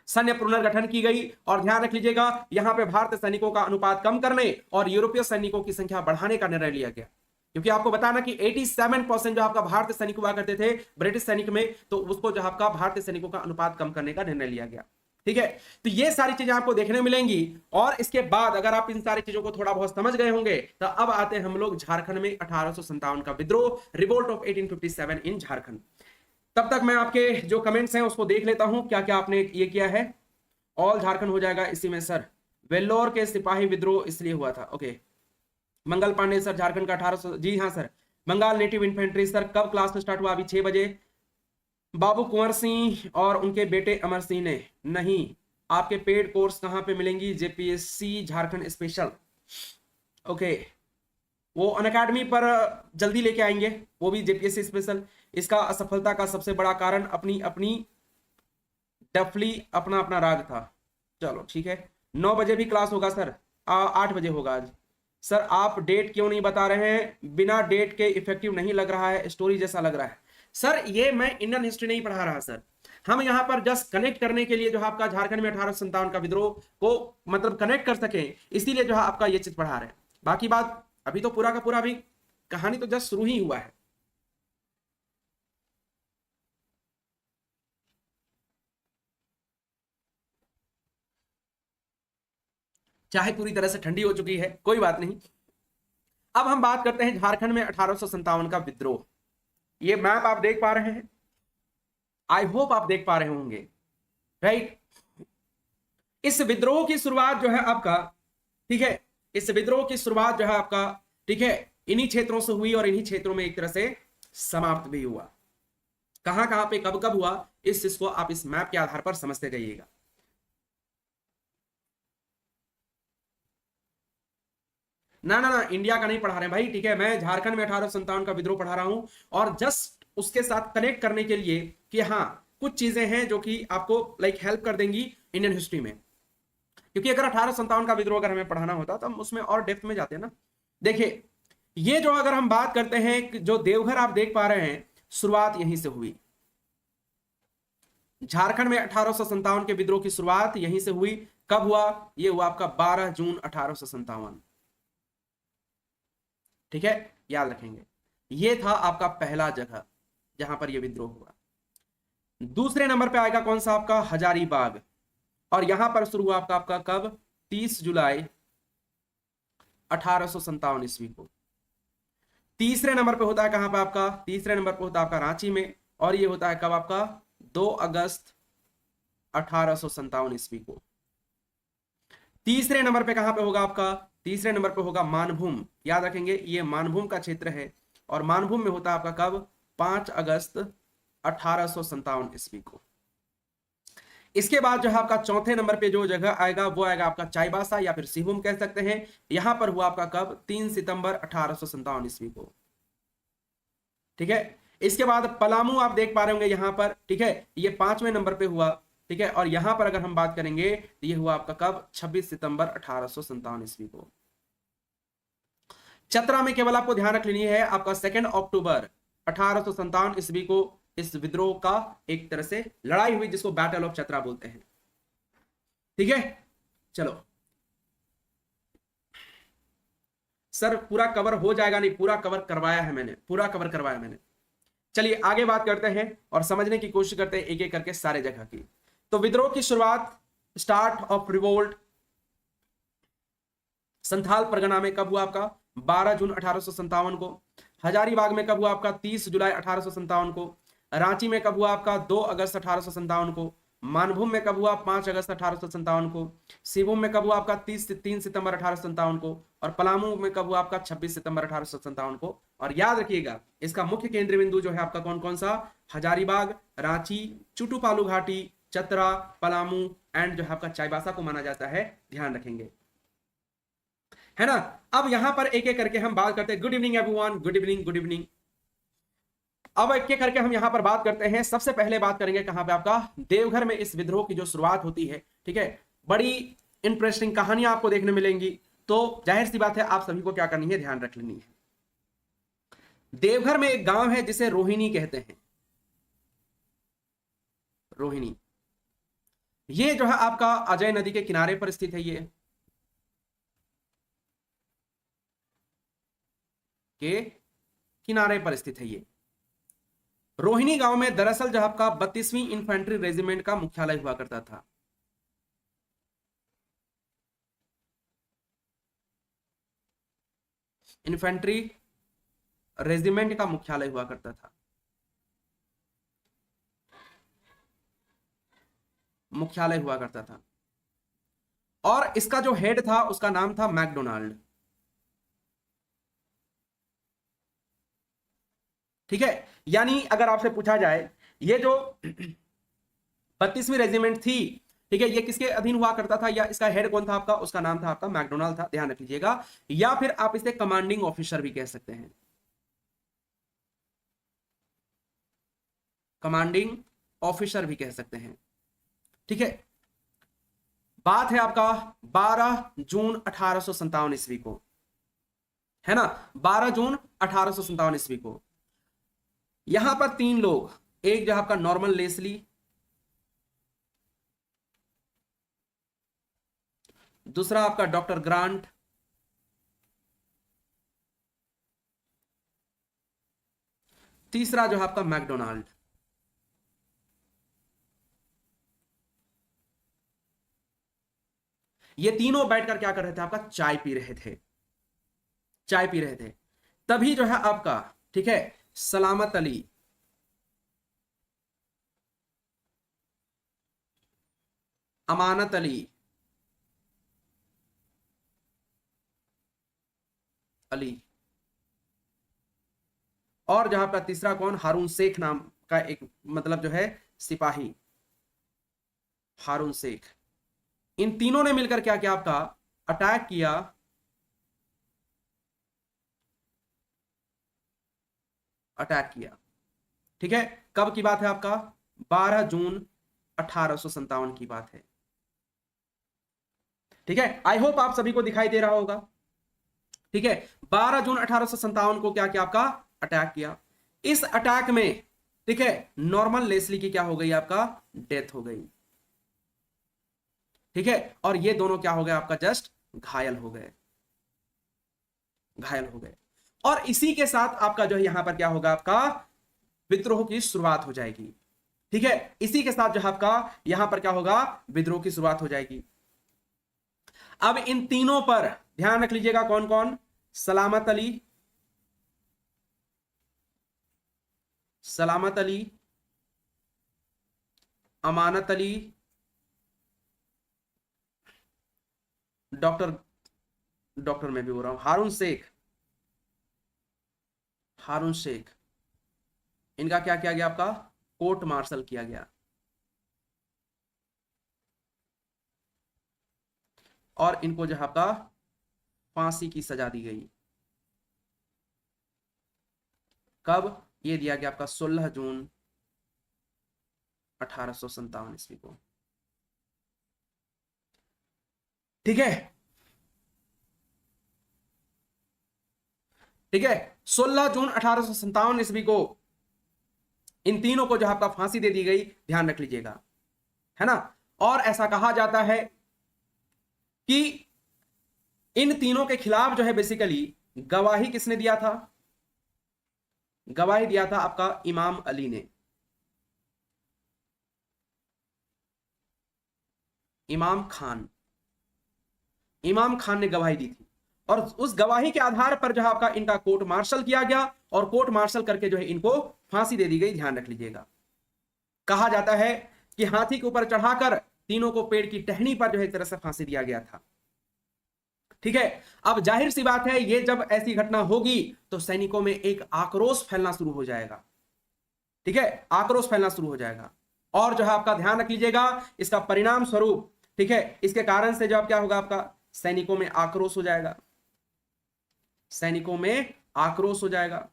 सैन्य पुनर्गठन की गई, और ध्यान रख लीजिएगा यहां पे भारतीय सैनिकों का अनुपात कम करने और यूरोपीय सैनिकों की संख्या बढ़ाने का निर्णय लिया गया, क्योंकि आपको बताना कि 87% जो आपका भारतीय सैनिक हुआ करते थे ब्रिटिश सैनिक में, तो उसको जो आपका भारतीय सैनिकों का अनुपात कम करने का निर्णय लिया गया, ठीक है। तो ये सारी चीजें आपको देखने मिलेंगी। और इसके बाद अगर आप इन सारी चीजों को थोड़ा बहुत समझ गए होंगे, तो अब आते हैं हम लोग झारखंड में 1857 का विद्रोह, रिवोल्ट ऑफ 1857 इन झारखंड। तब तक मैं आपके जो कमेंट्स हैं उसको देख लेता हूं, क्या क्या आपने ये किया है। ऑल झारखंड हो जाएगा इसी में सर। वेल्लोर के सिपाही विद्रोह इसलिए हुआ था, ओके। मंगल पांडे सर झारखंड का 1800, जी हाँ सर, बंगाल नेटिव इन्फेंट्री सर कब क्लास में स्टार्ट हुआ? अभी 6 बजे। बाबू कुंवर सिंह और उनके बेटे अमर सिंह ने, नहीं, आपके पेड कोर्स कहां पे मिलेंगी? जेपीएससी झारखंड स्पेशल, ओके, वो अनअकैडमी पर जल्दी लेके आएंगे, वो भी जेपीएससी स्पेशल। इसका असफलता का सबसे बड़ा कारण अपनी अपनी डफली, अपना अपना राग था। चलो ठीक है, 9 बजे भी क्लास होगा सर, 8 बजे होगा आज। सर आप डेट क्यों नहीं बता रहे हैं? बिना डेट के इफेक्टिव नहीं लग रहा है, स्टोरी जैसा लग रहा है। सर ये मैं इंडियन हिस्ट्री नहीं पढ़ा रहा सर, हम यहाँ पर जस्ट कनेक्ट करने के लिए जो है आपका झारखंड में 1857 का विद्रोह को मतलब कनेक्ट कर सके, इसीलिए जो है आपका ये चीज पढ़ा रहे हैं। बाकी बात अभी तो पूरा का पूरा भी कहानी तो जस्ट शुरू ही हुआ है। चाहे पूरी तरह से ठंडी हो चुकी है, कोई बात नहीं। अब हम बात करते हैं झारखंड में 1857 का विद्रोह। ये मैप आप देख पा रहे हैं, आई होप आप देख पा रहे होंगे, राइट। इस विद्रोह की शुरुआत जो है आपका, ठीक है, इस विद्रोह की शुरुआत जो है आपका, ठीक है, इन्हीं क्षेत्रों से हुई और इन्हीं क्षेत्रों में एक तरह से समाप्त भी हुआ। कहां कहां पे कब कब हुआ, इस चीज को आप इस मैप के आधार पर समझते जाइएगा। ना ना ना, इंडिया का नहीं पढ़ा रहे हैं भाई, ठीक है, मैं झारखंड में 1857 का विद्रोह पढ़ा रहा हूं, और जस्ट उसके साथ कनेक्ट करने के लिए कि हाँ कुछ चीजें हैं जो कि आपको लाइक हेल्प कर देंगी इंडियन हिस्ट्री में। क्योंकि अगर 1857 का विद्रोह अगर हमें पढ़ाना होता तो हम उसमें और डेप्थ में जाते हैं ना। देखिए, ये जो अगर हम बात करते हैं, जो देवघर आप देख पा रहे हैं, शुरुआत यहीं से हुई। झारखंड में 1857 के विद्रोह की शुरुआत यहीं से हुई। कब हुआ? यह हुआ आपका 12 जून 1857, ठीक है, याद रखेंगे। यह था आपका पहला जगह जहां पर यह विद्रोह हुआ। दूसरे नंबर पे आएगा कौन सा? आपका हजारीबाग, और यहां पर शुरू हुआ आपका कब? 30 जुलाई 1857 ईस्वी को। तीसरे नंबर पे होता है कहां पे आपका? तीसरे नंबर पे होता है आपका रांची में, और ये होता है कब आपका? 2 अगस्त 1857 ईस्वी को। तीसरे नंबर पे कहां पे होगा आपका? तीसरे नंबर पे होगा मानभूम, याद रखेंगे ये मानभूम का क्षेत्र है, और मानभूम में होता है आपका कब? 5 अगस्त 1857 ईस्वी को। इसके बाद जो है आपका चौथे नंबर पे जो जगह आएगा वो आएगा आपका चाईबासा, या फिर सिहुम कह सकते हैं। यहां पर हुआ आपका कब? 3 सितंबर 1857 ईस्वी को, ठीक है। इसके बाद पलामू आप देख पा रहे होंगे यहां पर, ठीक है, ये 5वें नंबर पे हुआ, ठीक है। और यहां पर अगर हम बात करेंगे तो ये हुआ आपका कब? 26 सितंबर 1857 ईस्वी को। चतरा में केवल आपको ध्यान रख लेनी है आपका 2 अक्टूबर 1857 ईस्वी को इस विद्रोह का एक तरह से लड़ाई हुई, जिसको बैटल ऑफ चतरा बोलते हैं, ठीक है। चलो सर पूरा कवर हो जाएगा? नहीं, पूरा कवर करवाया है मैंने, पूरा कवर करवाया मैंने। चलिए आगे बात करते हैं और समझने की कोशिश करते हैं एक एक करके सारे जगह की। तो विद्रोह की शुरुआत, start of revolt, Santhal Pargana में कब हुआ आपका? 12 जून 1857 को। हजारीबाग में कब हुआ आपका? 30 जुलाई 1857 को। रांची में कब हुआ आपका? 2 अगस्त 1857 को। मानभूम में कब हुआ? 5 अगस्त 1857 को। सिवुम में कब हुआ आपका? 3 सितंबर 1857 को। और पलामू में कब हुआ आपका? 26 सितंबर 1857 को। और याद रखिएगा इसका मुख्य केंद्र बिंदु जो है आपका कौन कौन सा? हजारीबाग, रांची, चुटुपालू घाटी, चतरा, पलामू एंड जो है आपका चाईबासा को माना जाता है, ध्यान रखेंगे, है ना। अब यहां पर एक एक करके हम बात करते हैं। Good evening everyone, good evening, good evening. अब एक एक करके हम यहां पर बात करते हैं। सबसे पहले बात करेंगे कहां पे? आपका देवघर में इस विद्रोह की जो शुरुआत होती है, ठीक है। बड़ी इंटरेस्टिंग कहानियां आपको देखने मिलेंगी, तो जाहिर सी बात है आप सभी को क्या करनी है, ध्यान रख लेनी है। देवघर में एक गांव है जिसे रोहिणी कहते हैं, रोहिणी। ये जो है आपका अजय नदी के किनारे पर स्थित है, ये के किनारे पर स्थित है ये रोहिणी गांव में। दरअसल जो आपका 32वीं इन्फेंट्री रेजिमेंट का मुख्यालय हुआ करता था। इन्फेंट्री रेजिमेंट का मुख्यालय हुआ करता था, मुख्यालय हुआ करता था। और इसका जो हेड था उसका नाम था मैकडोनाल्ड। ठीक है, यानी अगर आपसे पूछा जाए ये जो 32वीं रेजिमेंट थी, ठीक है, ये किसके अधीन हुआ करता था, या इसका हेड कौन था आपका, उसका नाम था आपका मैकडोनाल्ड था, ध्यान रख लीजिएगा। या फिर आप इसे कमांडिंग ऑफिसर भी कह सकते हैं, कमांडिंग ऑफिसर भी कह सकते हैं। ठीक है, बात है आपका 12 जून 1857 ईस्वी को, है ना, 12 जून 1857 ईस्वी को। यहां पर तीन लोग, एक जो आपका नॉर्मन लेस्ली, दूसरा आपका डॉक्टर ग्रांट, तीसरा जो है आपका मैकडोनाल्ड। ये तीनों बैठकर क्या कर रहे थे, आपका चाय पी रहे थे, चाय पी रहे थे। तभी जो है आपका, ठीक है, सलामत अली, अमानत अली, अली, और जहां पर तीसरा कौन, हारून शेख नाम का एक मतलब जो है सिपाही, हारून शेख, इन तीनों ने मिलकर क्या किया आपका, अटैक किया, अटैक किया। ठीक है, कब की बात है आपका, 12 जून 1857 की बात है। ठीक है, आई होप आप सभी को दिखाई दे रहा होगा। ठीक है, 12 जून 1857 को क्या किया आपका, अटैक किया। इस अटैक में, ठीक है, नॉर्मन लेस्ली की क्या हो गई, आपका डेथ हो गई। ठीक है, और ये दोनों क्या हो गए आपका, जस्ट घायल हो गए, घायल हो गए। और इसी के साथ आपका जो है यहां पर क्या होगा, आपका विद्रोह की शुरुआत हो जाएगी। ठीक है, इसी के साथ जो है आपका यहां पर क्या होगा, विद्रोह की शुरुआत हो जाएगी। अब इन तीनों पर ध्यान रख लीजिएगा, कौन कौन, सलामत अली, सलामत अली, अमानत अली, डॉक्टर, डॉक्टर मैं भी बोल रहा हूं, हारून शेख, हारून शेख, इनका क्या किया गया आपका, कोर्ट मार्शल किया गया, और इनको जो है आपका फांसी की सजा दी गई। कब, ये दिया गया आपका 16 जून 1857 ईस्वी को। ठीक है, ठीक है, 16 जून 1857 ईस्वी को इन तीनों को जो आपका फांसी दे दी गई, ध्यान रख लीजिएगा, है ना। और ऐसा कहा जाता है कि इन तीनों के खिलाफ जो है बेसिकली गवाही किसने दिया था, गवाही दिया था आपका इमाम अली ने, इमाम खान, इमाम खान ने गवाही दी थी। और उस गवाही के आधार पर जो है आपका इनका कोर्ट मार्शल किया गया, और कोर्ट मार्शल करके जो है इनको फांसी दे दी गई, ध्यान रख लीजिएगा। कहा जाता है कि हाथी के ऊपर चढ़ाकर तीनों को पेड़ की टहनी पर जो है एक तरह से फांसी दिया गया था। ठीक है, अब जाहिर सी बात है, ये जब ऐसी घटना होगी तो सैनिकों में एक आक्रोश फैलना शुरू हो जाएगा। ठीक है, आक्रोश फैलना शुरू हो जाएगा, और जो है आपका ध्यान रख लीजिएगा, इसका परिणाम स्वरूप, ठीक है, इसके कारण से जो क्या होगा, आपका सैनिकों में आक्रोश हो जाएगा, सैनिकों में आक्रोश हो जाएगा।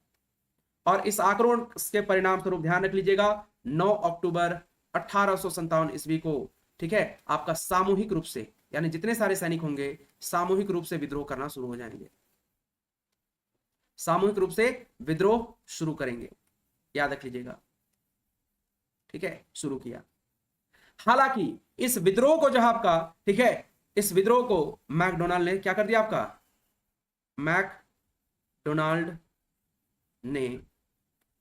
और इस आक्रोश के परिणाम स्वरूप ध्यान रख लीजिएगा, 9 अक्टूबर 1857 ईस्वी को, ठीक है, आपका सामूहिक रूप से, यानी जितने सारे सैनिक होंगे सामूहिक रूप से विद्रोह करना शुरू हो जाएंगे, सामूहिक रूप से विद्रोह शुरू करेंगे, याद रख लीजिएगा। ठीक है, शुरू किया। हालांकि इस विद्रोह को जो है आपका, ठीक है, इस विद्रोह को मैकडोनाल्ड ने क्या कर दिया, आपका मैकडोनाल्ड ने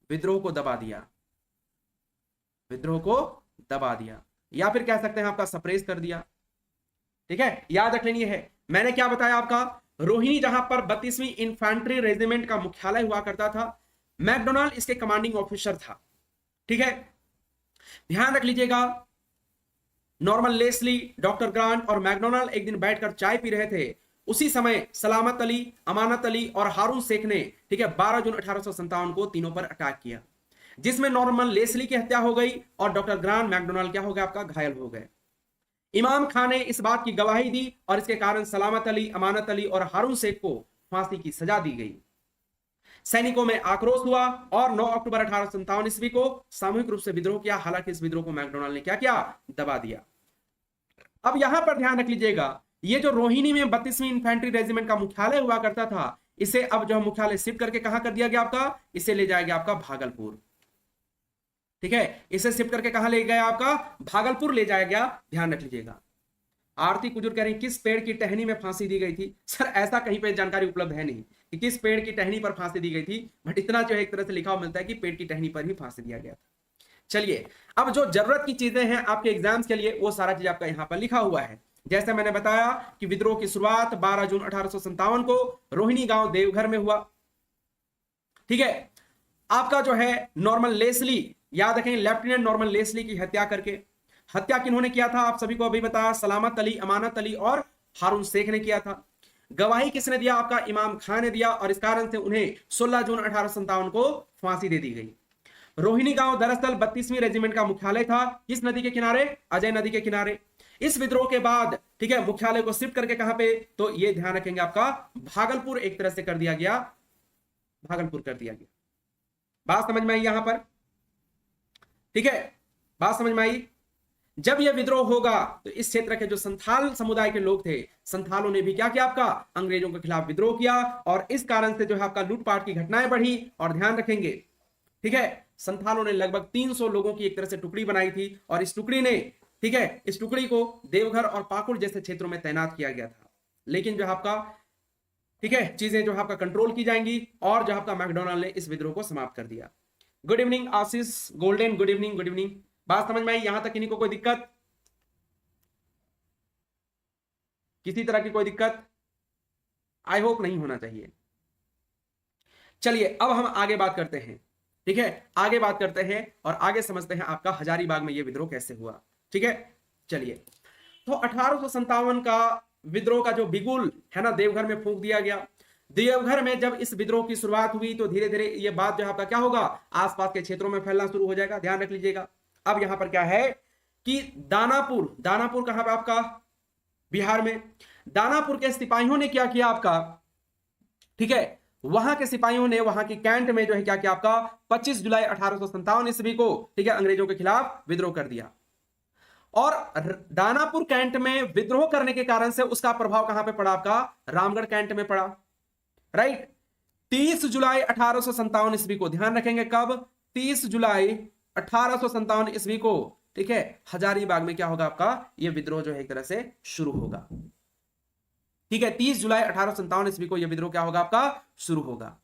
विद्रोह को दबा दिया, विद्रोह को दबा दिया, या फिर कह सकते हैं आपका सप्रेस कर दिया। ठीक है, याद रख लेनी है, मैंने क्या बताया आपका, रोहिणी जहां पर 32वीं इन्फैंट्री रेजिमेंट का मुख्यालय हुआ करता था, मैकडोनाल्ड इसके कमांडिंग ऑफिसर था। ठीक है, ध्यान रख लीजिएगा, नॉर्मन लेस्ली, डॉक्टर ग्रांट और मैकडोनाल्ड एक दिन बैठकर चाय पी रहे थे, उसी समय सलामत अली, अमानत अली और हारून शेख ने, ठीक है, 12 जून 1857 को तीनों पर अटैक किया, जिसमें नॉर्मन लेस्ली की हत्या हो गई और डॉक्टर ग्रांट मैकडोनाल्ड क्या हो गया आपका, घायल हो गए। इमाम खान ने इस बात की गवाही दी और इसके कारण सलामत अली, अमानत अली और हारून शेख को फांसी की सजा दी गई। सैनिकों में आक्रोश हुआ और 9 अक्टूबर 1857 ईस्वी को सामूहिक रूप से विद्रोह किया। हालांकि इस विद्रोह को मैकडोनाल्ड ने क्या किया, दबा दिया। अब यहां पर ध्यान रख लीजिएगा, ये जो रोहिणी में 32वीं इन्फेंट्री रेजिमेंट का मुख्यालय हुआ करता था, इसे अब जो मुख्यालय शिफ्ट करके कहां कर दिया गया आपका, इसे ले जाएगा आपका भागलपुर। ठीक है, इसे शिफ्ट करके कहां ले गया आपका, भागलपुर ले जाया गया। ध्यान रख लीजिएगा। आरती कुजूर कह रही किस पेड़ की टहनी में फांसी दी गई थी। सर ऐसा कहीं पे जानकारी उपलब्ध है नहीं कि किस पेड़ की टहनी पर फांसी दी गई थी, बट इतना जो है एक तरह से लिखा हुआ मिलता है कि पेड़ की टहनी पर ही फांसी दिया गया था। चलिए, अब जो जरूरत की चीजें हैं आपके एग्जाम्स के लिए, वो सारा चीज आपका यहां पर लिखा हुआ है। जैसे मैंने बताया कि विद्रोह की शुरुआत 12 जून 1857 को रोहिणी गांव देवघर में हुआ। ठीक है, आपका जो है नॉर्मन लेस्ली, याद रखें, लेफ्टिनेंट नॉर्मन लेस्ली की हत्या करके, हत्या किन्होंने किया था आप सभी को अभी बताया, सलामत अली, अमानत अली और हारून शेख ने किया था। गवाही किसने दिया आपका, इमाम खान ने दिया और इस कारण से उन्हें 16 जून 1857 को फांसी दे दी गई। रोहिणी गांव दरअसल 32वीं रेजिमेंट का मुख्यालय था। किस नदी के किनारे, अजय नदी के किनारे। इस विद्रोह के बाद, ठीक है, मुख्यालय को शिफ्ट करके कहां पे, तो ये ध्यान रखेंगे आपका भागलपुर एक तरह से कर दिया गया, भागलपुर कर दिया गया। बात समझ में आई यहां पर, ठीक है, बात समझ में आई। जब यह विद्रोह होगा तो इस क्षेत्र के जो संथाल समुदाय के लोग थे, संथालों ने भी क्या किया आपका, अंग्रेजों के खिलाफ विद्रोह किया और इस कारण से जो है आपका लूटपाट की घटनाएं बढ़ी। और ध्यान रखेंगे, ठीक है, संथालों ने लगभग 300 लोगों की एक तरह से टुकड़ी बनाई थी और इस टुकड़ी ने, ठीक है, इस टुकड़ी को देवघर और पाकुड़ जैसे क्षेत्रों में तैनात किया गया था। लेकिन जो आपका, ठीक है, चीजें जो आपका कंट्रोल की जाएंगी और जो आपका मैकडोनाल्ड ने इस विद्रोह को समाप्त कर दिया। Good evening Ashish Golden, good evening, good evening. बात समझ में आई यहां तक, इनको कोई दिक्कत, किसी तरह की कोई दिक्कत, आई होप नहीं होना चाहिए। चलिए अब हम आगे बात करते हैं, ठीक है, आगे बात करते हैं और आगे समझते हैं आपका हजारीबाग में यह विद्रोह कैसे हुआ। ठीक है, चलिए, तो 1857 का विद्रोह का जो बिगुल है ना, देवघर में फूंक दिया गया। देवघर में जब इस विद्रोह की शुरुआत हुई तो धीरे धीरे ये बात जो आपका क्या होगा, आसपास के क्षेत्रों में फैलना शुरू हो जाएगा। ध्यान रख लीजिएगा। अब यहां पर क्या है कि दानापुर, दानापुर कहां पे आपका, बिहार में। दानापुर के सिपाहियों ने क्या किया आपका, ठीक है, वहां के सिपाहियों ने वहां की कैंट में जो है क्या किया आपका, 25 जुलाई 1857 ईस्वी को, ठीक है, अंग्रेजों के खिलाफ विद्रोह कर दिया। और दानापुर कैंट में विद्रोह करने के कारण से उसका प्रभाव कहां पे पड़ा आपका, रामगढ़ कैंट में पड़ा। राइट, 30 जुलाई 1857 ईस्वी को, ध्यान रखेंगे कब, 30 जुलाई 1857 ईस्वी को, ठीक है, हजारीबाग में क्या होगा आपका, यह विद्रोह जो है एक तरह से शुरू होगा। ठीक है, 30 जुलाई 1857 ईस्वी को यह विद्रोह क्या होगा आपका, शुरू होगा।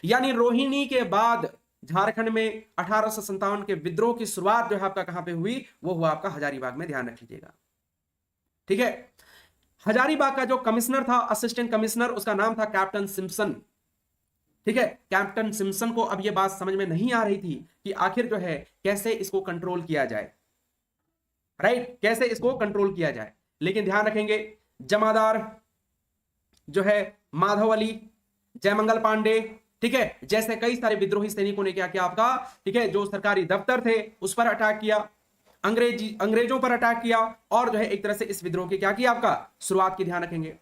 यानी रोहिणी के बाद झारखंड में 1857 के विद्रोह की शुरुआत जो है आपका कहां पे हुई, वो हुआ आपका हजारीबाग में। ध्यान रख लीजिएगा। ठीक है, हजारीबाग का जो कमिश्नर था, असिस्टेंट कमिश्नर, उसका नाम था कैप्टन सिम्पसन। ठीक है, कैप्टन सिम्पसन को अब यह बात समझ में नहीं आ रही थी कि आखिर जो है कैसे इसको कंट्रोल किया जाए। राइट, कैसे इसको कंट्रोल किया जाए। लेकिन ध्यान रखेंगे, जमादार जो है माधव अली, जयमंगल पांडे, ठीक है, जैसे कई सारे विद्रोही सैनिकों ने क्या किया आपका, ठीक है, जो सरकारी दफ्तर थे उस पर अटैक किया, अंग्रेजों पर अटैक किया और जो है एक तरह से इस विद्रोह की क्या किया आपका, शुरुआत की। ध्यान रखेंगे,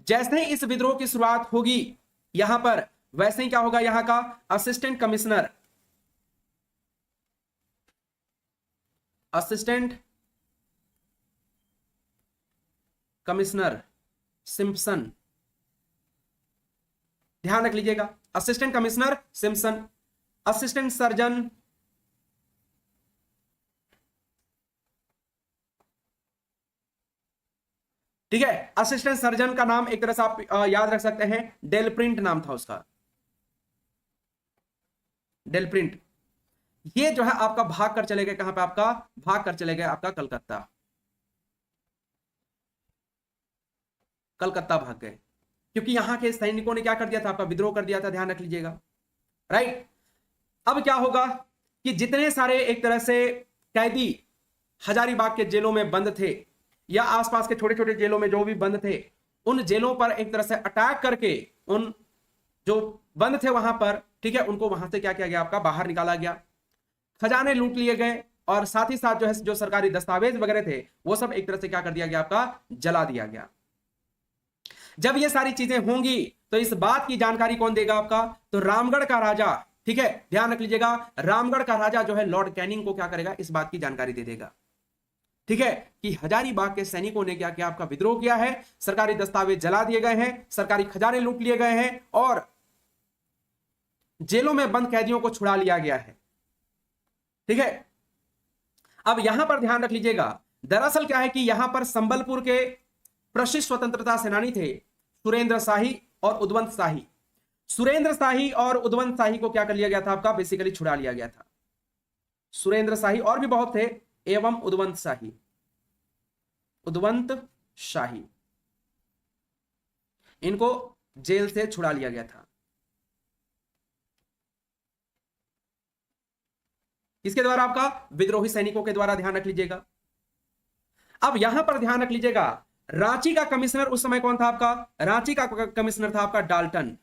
जैसे ही इस विद्रोह की शुरुआत होगी यहां पर, वैसे ही क्या होगा, यहां का assistant commissioner, assistant commissioner Simpson, ध्यान रख लीजिएगा, assistant commissioner Simpson, assistant surgeon ठीक है, असिस्टेंट सर्जन का नाम एक तरह से आप याद रख सकते हैं, डेलप्रिंट नाम था उसका, डेलप्रिंट। ये जो है आपका भाग कर चले गए कहां पे, आपका भाग कर चले गए आपका कलकत्ता, कलकत्ता भाग गए, क्योंकि यहां के सैनिकों ने क्या कर दिया था आपका, विद्रोह कर दिया था। ध्यान रख लीजिएगा। राइट, अब क्या होगा कि जितने सारे एक तरह से कैदी हजारीबाग के जेलों में बंद थे या आसपास के छोटे छोटे जेलों में जो भी बंद थे, उन जेलों पर एक तरह से अटैक करके उन जो बंद थे वहां पर, ठीक है, उनको वहां से क्या किया गया, आपका बाहर निकाला गया, खजाने लूट लिए गए, और साथ ही साथ जो है जो सरकारी दस्तावेज वगैरह थे वो सब एक तरह से क्या कर दिया गया, आपका जला दिया गया। जब ये सारी चीजें होंगी तो इस बात की जानकारी कौन देगा आपका, तो रामगढ़ का राजा, ठीक है, ध्यान रख लीजिएगा, रामगढ़ का राजा जो है लॉर्ड कैनिंग को क्या करेगा, इस बात की जानकारी दे देगा, ठीक है, कि हजारीबाग के सैनिकों ने क्या किया, आपका विद्रोह किया है, सरकारी दस्तावेज जला दिए गए हैं, सरकारी खजाने लूट लिए गए हैं, और जेलों में बंद कैदियों को छुड़ा लिया गया है, ठीक है। अब यहां पर ध्यान रख लीजिएगा, दरअसल क्या है कि यहां पर संबलपुर के प्रसिद्ध स्वतंत्रता सेनानी थे सुरेंद्र शाही और उदवंत शाही। सुरेंद्र शाही और उदवंत शाही को क्या कर लिया गया था, आपका बेसिकली छुड़ा लिया गया था। सुरेंद्र शाही और भी बहुत थे, एवं उदवंत शाही, उदवंत शाही, इनको जेल से छुड़ा लिया गया था। किसके द्वारा, आपका विद्रोही सैनिकों के द्वारा, ध्यान रख लीजिएगा। अब यहां पर ध्यान रख लीजिएगा, रांची का कमिश्नर उस समय कौन था, आपका रांची का कमिश्नर था आपका डाल्टन।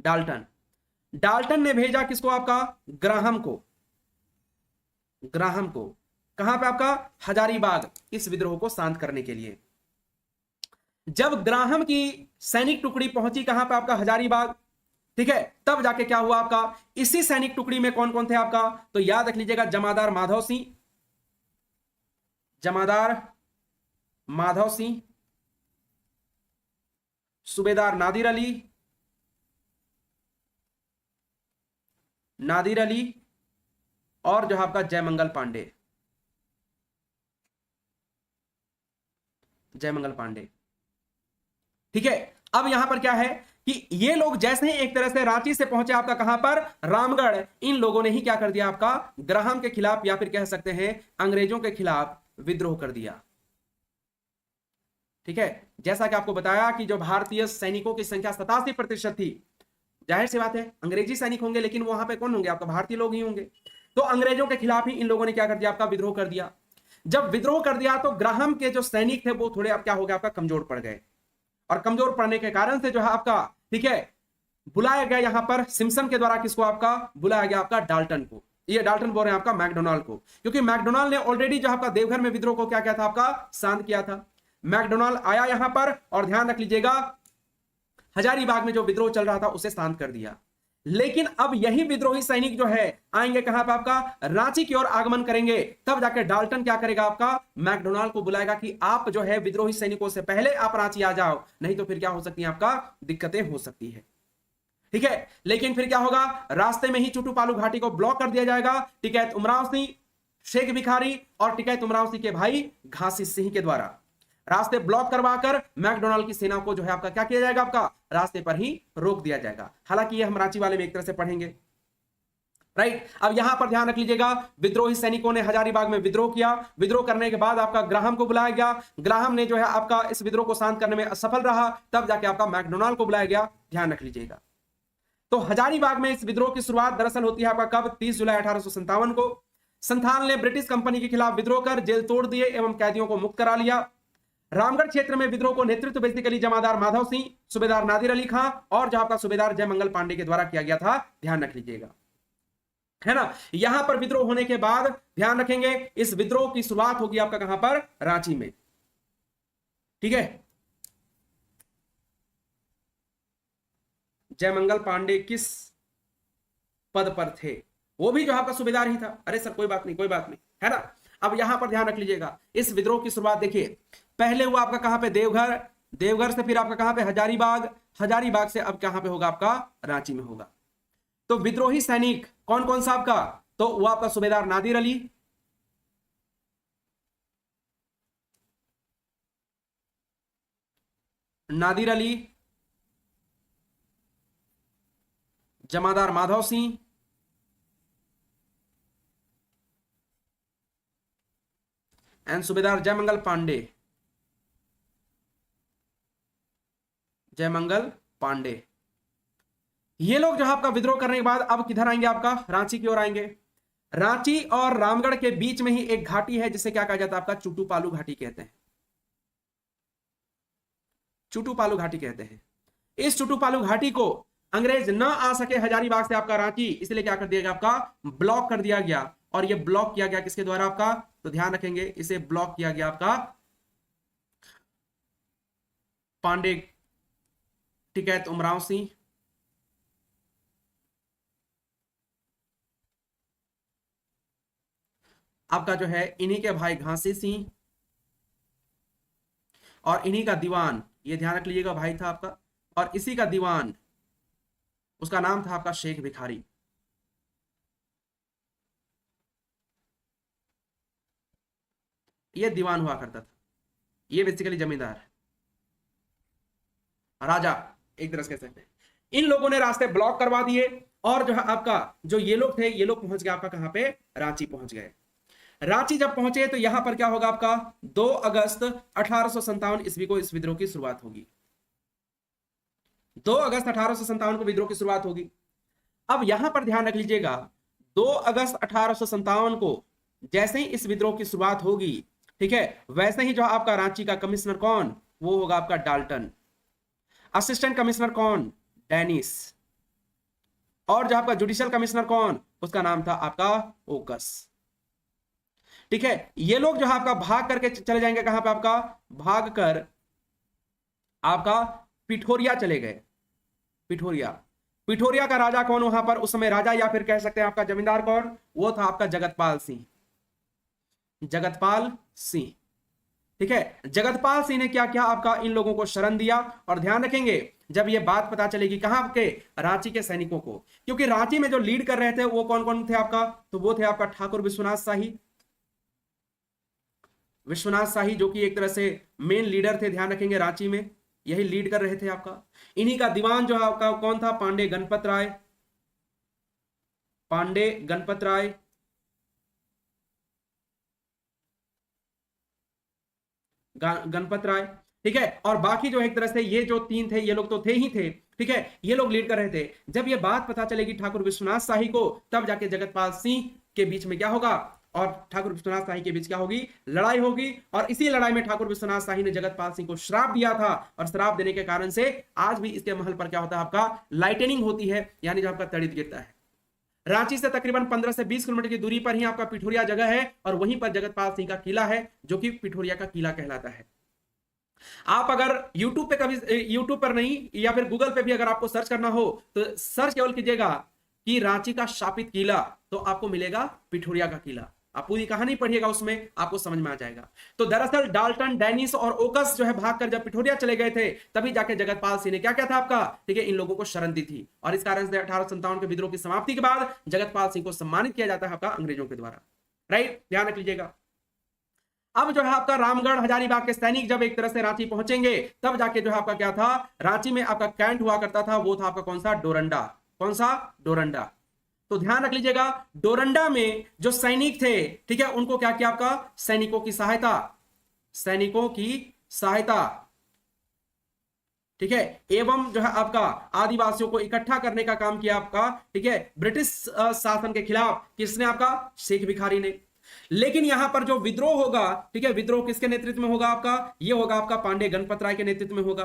डाल्टन डाल्टन ने भेजा किसको, आपका ग्राहम को। ग्राहम को कहां पे, आपका हजारीबाग, इस विद्रोह को शांत करने के लिए। जब ग्राहम की सैनिक टुकड़ी पहुंची कहां पे, आपका हजारीबाग, ठीक है, तब जाके क्या हुआ आपका, इसी सैनिक टुकड़ी में कौन कौन थे आपका, तो याद रख लीजिएगा, जमादार माधव सिंह, जमादार माधव सिंह, सूबेदार नादिर अली, नादिर अली, और जो है आपका जयमंगल पांडे, जयमंगल पांडे, ठीक है। अब यहां पर क्या है कि ये लोग जैसे ही एक तरह से रांची से पहुंचे आपका कहां पर, रामगढ़, इन लोगों ने ही क्या कर दिया, आपका ग्राहम के खिलाफ, या फिर कह सकते हैं अंग्रेजों के खिलाफ विद्रोह कर दिया, ठीक है। जैसा कि आपको बताया कि जो भारतीय सैनिकों की संख्या 87% थी, जाहिर सी बात है अंग्रेजी सैनिक होंगे, लेकिन वहां पे कौन होंगे, आपका भारतीय लोग ही होंगे। तो अंग्रेजों के खिलाफ ही इन लोगों ने क्या कर दिया, आपका विद्रोह कर दिया। जब विद्रोह कर दिया तो ग्राहम के जो सैनिक थे वो थोड़े अब क्या हो गया, आपका कमजोर पड़ गए, और कमजोर पड़ने के कारण से जो है आपका, ठीक है, बुलाया गया यहां पर सिम्पसन के द्वारा, किसको आपका बुलाया गया, आपका डाल्टन को। ये डाल्टन बोल रहे हैं आपका मैकडोनाल्ड को, क्योंकि मैकडोनाल्ड ने ऑलरेडी जो आपका देवघर में विद्रोह को क्या किया था, आपका शांत किया था। मैकडोनाल्ड आया यहां पर, और ध्यान रख लीजिएगा, हजारीबाग में जो विद्रोह चल रहा था उसे शांत कर दिया। लेकिन अब यही विद्रोही सैनिक जो है आएंगे कहां पे, आपका रांची की ओर आगमन करेंगे, तब जाकर डाल्टन क्या करेगा, आपका मैकडोनाल्ड को बुलाएगा कि आप जो है विद्रोही सैनिकों से पहले आप रांची आ जाओ, नहीं तो फिर क्या हो सकती है, आपका दिक्कतें हो सकती है, ठीक है। लेकिन फिर क्या होगा, रास्ते में ही चुटुपालू घाटी को ब्लॉक कर दिया जाएगा टिकैत उमराव सिंह, शेख भिखारी और टिकैत उमराव सिंह के भाई घासी सिंह के द्वारा। रास्ते ब्लॉक करवाकर मैकडोनाल्ड की सेना को जो है आपका क्या किया जाएगा, आपका रास्ते पर ही रोक दिया जाएगा। हालांकि ये हम रांची वाले में एक तरह से पढ़ेंगे, राइट। अब यहां पर ध्यान रख लीजिएगा, विद्रोही सैनिकों ने हजारीबाग में विद्रोह किया। विद्रोह करने के बाद आपका ग्राहम को बुलाया गया, ग्राहम ने जो है आपका इस विद्रोह को शांत करने में असफल रहा, तब जाके आपका मैकडोनाल्ड को बुलाया गया, ध्यान रख लीजिएगा। तो हजारीबाग में इस विद्रोह की शुरुआत दरअसल होती है आपका कब, 30 जुलाई 1857 को। संथाल ने ब्रिटिश कंपनी के खिलाफ विद्रोह कर जेल तोड़ दिए एवं कैदियों को मुक्त करा लिया। रामगढ़ क्षेत्र में विद्रोह को नेतृत्व बेसिकली जमादार माधव सिंह, सूबेदार नादिर अली खां और जहां का सूबेदार जयमंगल पांडे के द्वारा किया गया था, ध्यान रख लीजिएगा, है ना। यहां पर विद्रोह होने के बाद ध्यान रखेंगे, इस विद्रोह की शुरुआत होगी आपका कहां पर, रांची में, ठीक है। जयमंगल पांडे किस पद पर थे, वो भी जो आपका सूबेदार ही था। अरे सर कोई बात नहीं, कोई बात नहीं, है ना। अब यहां पर ध्यान रख लीजिएगा, इस विद्रोह की शुरुआत देखिए, पहले हुआ आपका कहां पे, देवघर, देवघर से फिर आपका कहां पे, हजारीबाग, हजारीबाग से अब कहां पे होगा, आपका रांची में होगा। तो विद्रोही सैनिक कौन कौन सा आपका, तो वो आपका सूबेदार नादिर अली, नादिर अली, जमादार माधव सिंह, एंड सूबेदार जयमंगल पांडे, जयमंगल पांडे। ये लोग जो है आपका विद्रोह करने के बाद अब किधर आएंगे, आपका रांची की ओर आएंगे। रांची और रामगढ़ के बीच में ही एक घाटी है जिसे क्या कहा जाता है, आपका चुटुपालू घाटी कहते हैं। चुटुपालू घाटी कहते हैं। इस चुटुपालू घाटी को अंग्रेज न आ सके हजारीबाग से आपका रांची, इसलिए क्या कर दिया गया, आपका ब्लॉक कर दिया गया। और ये ब्लॉक किया गया किसके द्वारा आपका, तो ध्यान रखेंगे इसे ब्लॉक किया गया आपका पांडे टिकैत उमराव सिंह, आपका जो है इन्हीं के भाई घासी सिंह, और इन्हीं का दीवान, ये ध्यान रख लीजिएगा भाई था आपका, और इसी का दीवान उसका नाम था आपका शेख भिखारी। ये दीवान हुआ करता था, ये बेसिकली जमींदार राजा एक तरह से कह सकते हैं। इन लोगों ने रास्ते ब्लॉक करवा दिए, और जो है आपका जो ये लोग थे, ये लोग पहुंच गए आपका कहां पे, रांची पहुंच गए। रांची जब पहुंचे तो यहां पर क्या होगा आपका, 2 अगस्त 1857 ईस्वी को इस विद्रोह की शुरुआत होगी। 2 अगस्त 1857 को विद्रोह की शुरुआत होगी। अब यहां पर ध्यान रख लीजिएगा, 2 अगस्त 1857 को जैसे ही इस विद्रोह की शुरुआत होगी, ठीक है, वैसे ही जो आपका रांची का कमिश्नर कौन, वो होगा आपका डाल्टन। असिस्टेंट कमिश्नर कौन, डेनिस। और जो आपका जुडिशियल कमिश्नर कौन, उसका नाम था आपका ओकस। ठीक है, ये लोग जो है आपका भाग करके चले जाएंगे कहां पे, आपका भाग कर आपका पिठोरिया चले गए। पिठोरिया, पिठोरिया का राजा कौन वहां पर उस समय, राजा या फिर कह सकते हैं आपका जमींदार कौन, वो था आपका जगतपाल सिंह। जगतपाल सिंह, ठीक है, जगतपाल सिंह ने क्या किया, आपका इन लोगों को शरण दिया। और ध्यान रखेंगे जब ये बात पता चलेगी कहां के, रांची के सैनिकों को, क्योंकि रांची में जो लीड कर रहे थे वो कौन कौन थे आपका, तो वो थे आपका ठाकुर विश्वनाथ शाही। विश्वनाथ शाही जो कि एक तरह से मेन लीडर थे, ध्यान रखेंगे रांची में यही लीड कर रहे थे आपका। इन्हीं का दीवान जो है आपका कौन था, पांडे गणपत राय। पांडे गणपत राय, गणपत राय, ठीक है। और बाकी जो एक तरह से ये जो 3 थे, ये लोग तो थे ही थे, ठीक है, ये लोग लीड कर रहे थे। जब ये बात पता चलेगी ठाकुर विश्वनाथ शाही को, तब जाके जगतपाल सिंह के बीच में क्या होगा, और ठाकुर विश्वनाथ शाही के बीच क्या होगी, लड़ाई होगी। और इसी लड़ाई में ठाकुर विश्वनाथ शाही ने जगतपाल सिंह को श्राप दिया था, और श्राप देने के कारण से आज भी इसके महल पर क्या होता है, आपका लाइटनिंग होती है, यानी जो आपका तड़ित गिरता है। रांची से तकरीबन 15 से 20 किलोमीटर की दूरी पर ही आपका पिठोरिया जगह है, और वहीं पर जगतपाल सिंह का किला है, जो कि पिठोरिया का किला कहलाता है। आप अगर YouTube पे कभी, YouTube पर नहीं या फिर गूगल पे भी अगर आपको सर्च करना हो, तो सर्च केवल कीजिएगा कि रांची का शापित किला, तो आपको मिलेगा पिठोरिया का किला। आप पूरी कहानी पढ़िएगा, उसमें आपको समझ में आ जाएगा। तो दरअसल डाल्टन, डेनिस और ओकस जो है भागकर जब पिठोरिया चले गए थे, तभी जाके जगतपाल सिंह ने क्या किया था आपका, ठीक है, इन लोगों को शरण दी थी। और इस कारण से 1857 के विद्रोह की समाप्ति के बाद जगतपाल सिंह को सम्मानित किया जाता है आपका अंग्रेजों के द्वारा। राइट, ध्यान रख लीजिएगा। अब जो है आपका रामगढ़ हजारीबाग के सैनिक जब एक तरह से रांची पहुंचेंगे, तब जाके जो है आपका क्या था, रांची में आपका कैंट हुआ करता था, वो था आपका कौन सा, डोरंडा। कौन सा, डोरंडा। तो ध्यान रख लीजिएगा, डोरंडा में जो सैनिक थे, ठीक है, उनको क्या किया आपका, सैनिकों की सहायता, सैनिकों की सहायता, ठीक है, एवं जो है आपका आदिवासियों को इकट्ठा करने का काम किया आपका, ठीक है, ब्रिटिश शासन के खिलाफ। किसने, आपका शेख भिखारी ने। लेकिन यहां पर जो विद्रोह होगा, ठीक है, विद्रोह किसके नेतृत्व में होगा आपका, ये होगा आपका पांडे गणपत राय के नेतृत्व में होगा।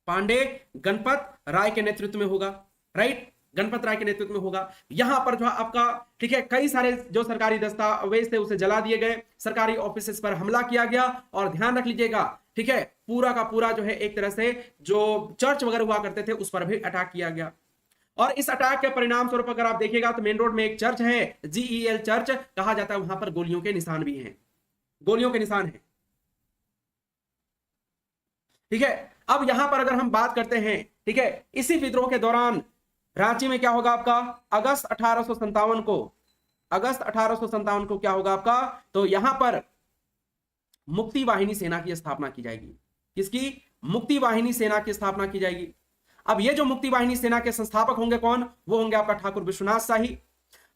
पांडे गणपत राय के नेतृत्व में होगा, राइट, गणपत राय के नेतृत्व में होगा। यहां पर जो आपका, ठीक है, कई सारे जो सरकारी दस्तावेज थे उसे जला दिए गए, सरकारी ऑफिसेस पर हमला किया गया। और ध्यान रख लीजिएगा, ठीक है, पूरा का पूरा जो है एक तरह से जो चर्च वगैरह हुआ करते थे उस पर भी अटैक किया गया। और इस अटैक के परिणाम स्वरूप अगर आप देखिएगा तो मेन रोड में एक चर्च है, GEL चर्च कहा जाता है, वहां पर गोलियों के निशान भी हैं, गोलियों के निशान हैं, ठीक है। अब यहां पर अगर हम बात करते हैं, ठीक है, इसी विद्रोह के दौरान रांची में क्या होगा आपका, अगस्त 1857 को, अगस्त 1857 को क्या होगा आपका, तो यहां पर मुक्ति वाहिनी सेना की स्थापना की जाएगी। किसकी, मुक्ति वाहिनी सेना की स्थापना की जाएगी। अब ये जो मुक्ति वाहिनी सेना के संस्थापक होंगे कौन, वो होंगे आपका ठाकुर विश्वनाथ शाही।